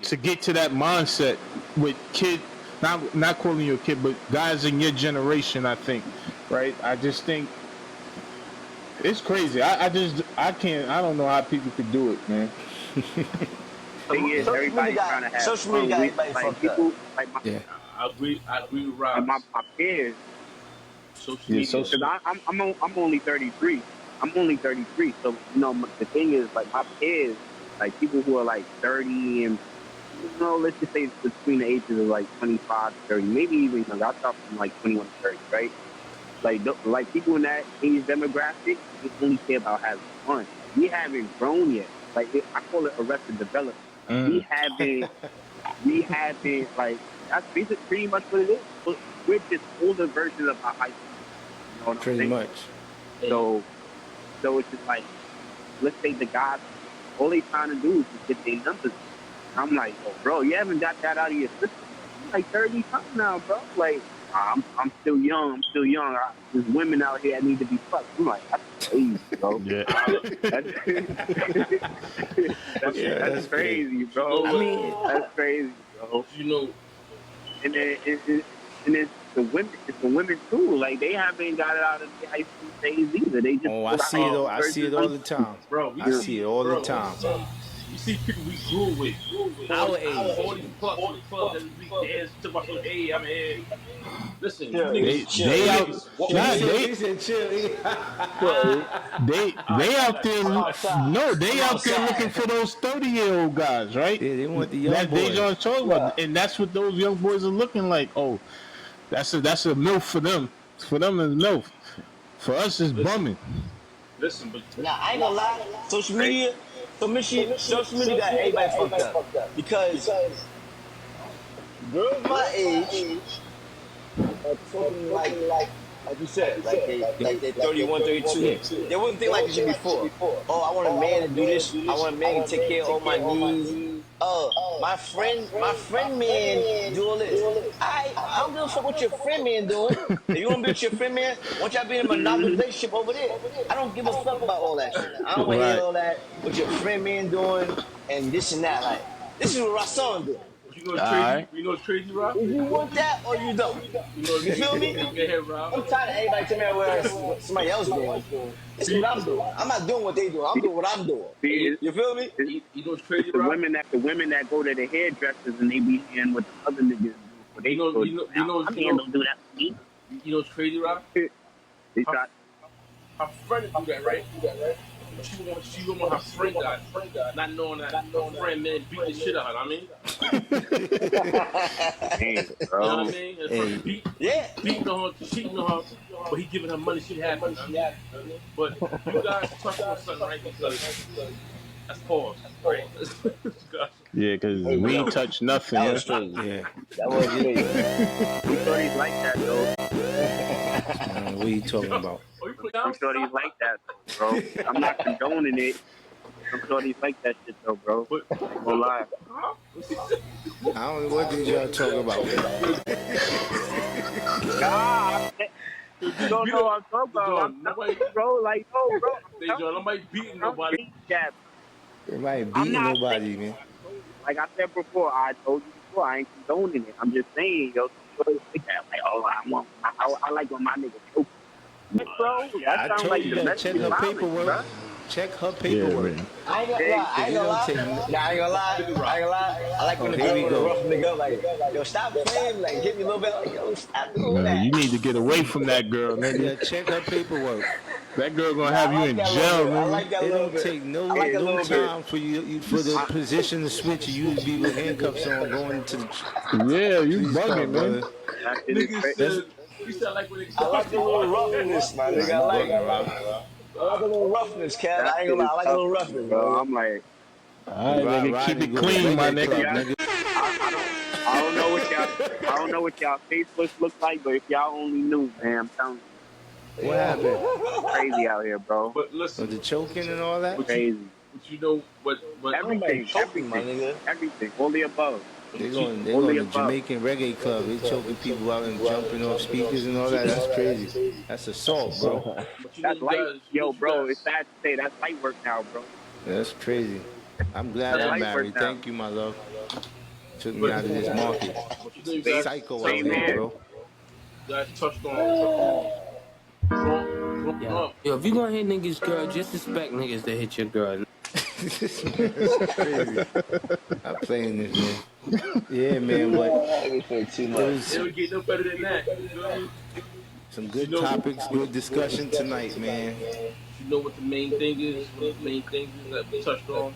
to get to that mindset with kid. Not calling you a kid, but guys in your generation, I think, right? I just think it's crazy. I can't. I don't know how people could do it, man. Thing is, everybody's trying to have social fun media got with, everybody like, fucked people, up. like my, Yeah. I agree with like Rob. my peers. Social Yeah, media. Because I'm only 33. I'm only 33. So, you know, the thing is, like, my peers, like, people who are, like, 30 and, you know, let's just say between the ages of, like, 25 to 30, maybe even, you know, I start from, like, 21 to 30, right? Like people in that age demographic, they only care about having fun. We haven't grown yet. Like, I call it arrested development. We haven't, like, that's basically pretty much what it is. But we're just older versions of our high school. You know what I'm Pretty saying? much. So it's just like, let's say the guys, all they trying to do is just get their numbers. I'm like, oh, bro, you haven't got that out of your system. I'm like 30 something now, bro. Like, I'm still young. There's women out here that need to be fucked. I'm like, that's crazy, bro. Yeah. That's crazy, bro. I mean, That's crazy, bro. You know, And then it's the women. It's the women too. Like, they haven't got it out of their high school days either. They just I see it all. I see it all the time. bro, I see it all the time. You see people we grew with. Our age. 40 plus in the club that we dance to my son, hey, I'm here. Listen, Yeah, you They niggas, they out. Nah, He said chill. they out there. No, they out there outside. looking for those 30-year-old guys, right? Yeah, they want the young That boys. Dejan's talking about, and that's what those young boys are looking like. Oh, that's a MILF for them. For them, it's MILF. For us, it's bumming. listen, but Now I ain't gonna lie, social media got everybody fucked up because girls my age are talking like you said, like they 31, 32. They wouldn't think like this shit before. Oh, I want a man to do this. I want a man to take care of all my needs. My friend man do all this. I don't give a fuck what your friend man doing. If you want to be with your friend man, want y'all be in a monogamous relationship over there. I don't give a fuck about all that shit. I don't want to hear all that, what your friend man doing and this and that. Like, this is what Rasan doing. you know what's crazy? You know what's crazy, Rob? If you want that or you don't. You feel me? Go ahead, Rob. I'm tired of everybody telling me what somebody else doing. It's what I'm doing. I'm not doing what they do. I'm doing what I'm doing. You feel me? You know what's crazy, The Rob? women that go to the hairdressers and they be in what the other niggas do. For they You know, I mean, don't do that for me. You know what's crazy, Rob? They try. Her friend do that, right? She want her friend got, not knowing that her friend man beat the shit out of her. I mean, Damn, you know bro. what I mean? And her beating on her, cheating on her, but he giving her money. She happy. I mean? But you guys touch on something, right? Because that's pause, right? Yeah, because we ain't touch nothing. That was crazy. Yeah. That was crazy. I'm sure he's like that, though. What are you talking about? I'm sure he's like that, though, bro. I'm not condoning it. I'm sure he's like that shit, though, bro. I ain't gonna lie. I don't know what did y'all talk about. You don't know what I'm talking about. Nobody, Bro, like, no, bro. nobody beating nobody. Everybody I'm beating not nobody, saying, man. like I said before, I told you before, I ain't condoning it. I'm just saying, yo, like, oh, I like when my nigga choke. Bro, that I sounds told like you, you gotta check her paperwork. bro. Check her paperwork. I ain't gonna lie. I ain't gonna lie. I like when the here we girl go. rough nigga up, like, yo, stop playing, like, hit me a little bit, like, yo, stop doing that. You need to get away from that girl, You nigga. gotta check her paperwork. That girl gonna have you in jail, I nigga. like that It little don't bit. take no little bit. time for you for the position to switch. You to be with handcuffs on, going to the Yeah, you Please stop, bugging, man. brother. That shit is crazy. You sound like when they I like a little roughness, my nigga. I like a little roughness, Kev. That I ain't shit gonna lie. is I like a tough, little roughness, my bro. nigga. I'm like, All right, nigga, keep it clean, my nigga. I don't know what y'all Facebooks look like, but if y'all only knew, man, I'm telling you, What happened? crazy out here, bro. But Was listen, the choking and all that? Crazy. but you know what? Nobody Everything, choking, my nigga. all the above, They But you, going all the to above. Jamaican reggae club. They choking people out and jumping off speakers and all that. That's crazy. That's assault, bro. but you know, That's you light, guys, yo, bro. It's you sad to say that's light work now, bro. That's crazy. I'm glad That's I'm light work married. now. Thank you, my love. Took me but out of this market. but you know, you It's guys psycho out touched Same here, here. bro. on growing Yeah. up. Yo, if you gonna hit niggas' girl, just expect niggas to hit your girl. This man is crazy. I'm playing this, man. Yeah, man, but Niggas play too it much. It was don't get no better than that. You feel me? some You good know, topics, good discussion tonight, man. you know what the main thing is. One of the main things is that we touched on.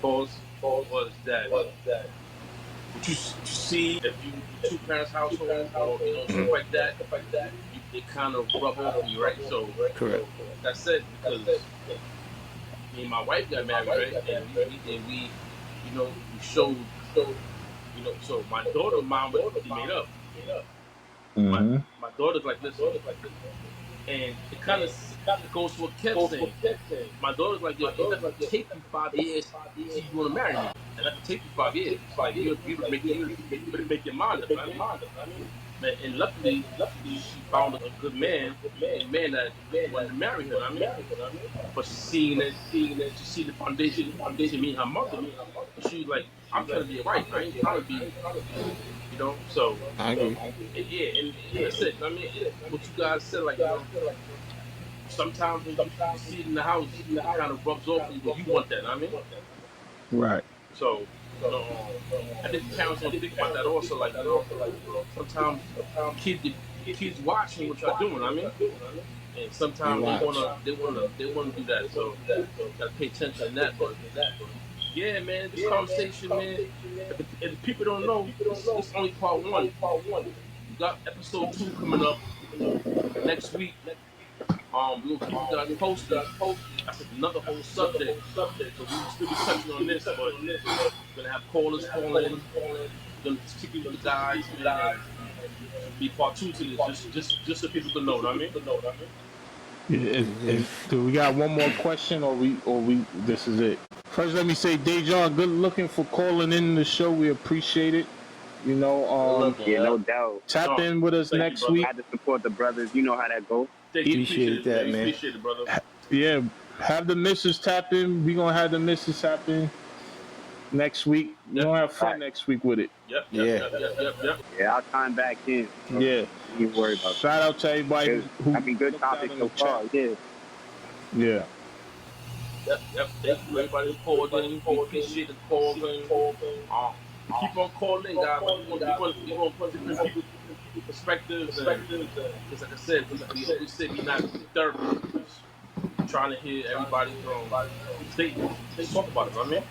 Pause was that what you see if you two parents household or stuff like that, it kind of rub off on you, right? So Correct. that's it because me and my wife got married, right? And we we showed so my daughter mom was made up. My daughter's like, listen, and it kind of goes to what Kev saying. My daughter's like, yo, it's not gonna take you 5 years till you want to marry me. And that could take you 5 years. Like you better make your mind up. I mean, man, and luckily she found a good man, a man that wanted to marry her. I mean, but she seen the foundation me and her mother, and she was like, I'm trying to be a wife. I ain't trying to be, So I agree. yeah, and that's it. I mean, what you guys said, like sometimes when you see it in the house, it kind of rubs off on you when you want that. I mean, Right. so I think parents don't think about that also. Like sometimes kids watching what y'all doing. I mean, and They sometimes watch. they wanna do that. So gotta pay attention to that. But yeah, man, this conversation, man. If the people don't know, this only part one. We got episode 2 coming up next week. We'll keep you guys posted. That's another whole subject. So we will still be touching on this, but we're gonna have callers call in. We're gonna kick it with the guys, man, and be part 2 to this. Just so people can know what I mean. Do we got one more question, or we? This is it. First, let me say, Dejan, good looking for calling in the show. We appreciate it. You know, Yeah, no doubt. tap in with us next you, week. I had to support the brothers. You know how that goes. Thank you, Appreciate that, man. Appreciate it, brother. Yeah, have the missus tap in. We gonna have the missus tap in next week. We gonna have fun next week with it. Yep. Yeah, I'll time back in. Bro. Yeah. Don't even worry about Shout out to everybody who good topics so far. Yeah. Yeah. Yep. Thank you, everybody who called in. We appreciate the calls in. Keep on calling, guys. We want different people's perspectives. Because like I said, we always say we're not therapists. We're trying to hear everybody's statements. Just talk about it, I mean.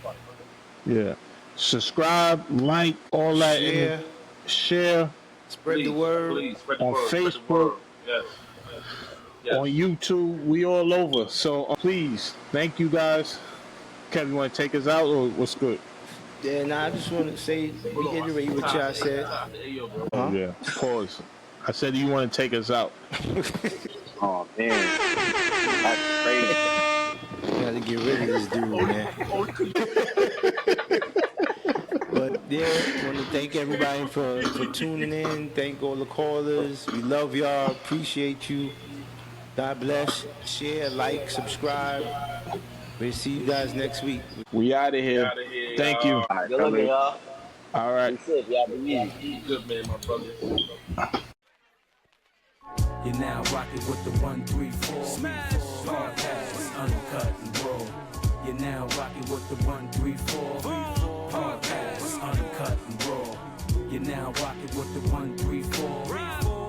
Yeah. Subscribe, like, all that. Share. Spread the word. Please, spread the on word. Facebook. Yes. On YouTube. We all over. So please, thank you guys. Kevin, you want to take us out, or what's good? Yeah, nah, I just want to say, reiterate what y'all said. Oh, yeah. Pause. I said you want to take us out. Oh, man. That's crazy. Gotta get rid of this dude, man. But yeah, I want to thank everybody for tuning in. Thank all the callers. We love y'all. Appreciate you. God bless. Share, like, subscribe. We'll see you guys next week. We out of here. Thank you. All right, Good looking, y'all. All right. Be safe, y'all. Be easy. Good, man, my brothers. You're now rocking with the 134 Smash Podcast, uncut and raw. You're now rocking with the 134 Podcast, uncut and raw. You're now rocking with the 134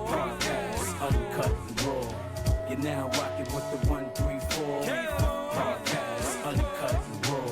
Podcast, uncut and raw. You're now rocking with the 134 Podcast, uncut and raw.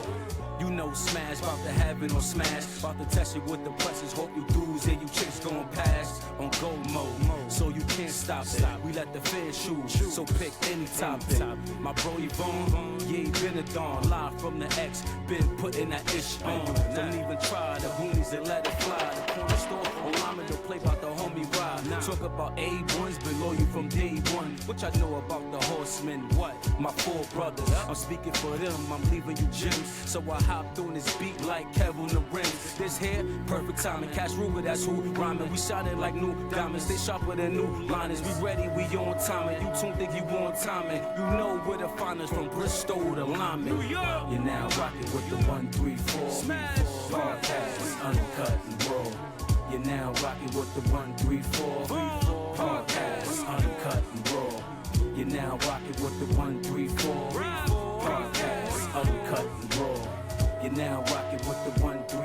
You know Smash about to have it on smash. About to test you with the presses. Hope you dudes and you chicks going past on go mode. So you can't stop it. We let the fans shoot. So pick any topic. My bro Yvonne, yeah, he been a dawn. Live from the X, been putting that ish on. Don't even try the homies and let it fly. The corner store on Lyman don't play about the homie ride. Talk about A1s, been loyal from day one. What y'all know about the horsemen? What? My four brothers. I'm speaking for them, I'm leaving you gems. So I hopped on this beat like Kevin the rims. This here, perfect timing. Cash Ruger, that's who rhyming. We shining like new diamonds. They sharper than new liners. We ready, we on timing. You tune think you on timing. You know where to find us from Bristol to Lyman. You're now rocking with the 134 podcast, uncut and raw. You're now rocking with the 134 podcast, uncut and raw. You're now rocking with the 134 podcast, uncut and raw. You're now rocking with the 134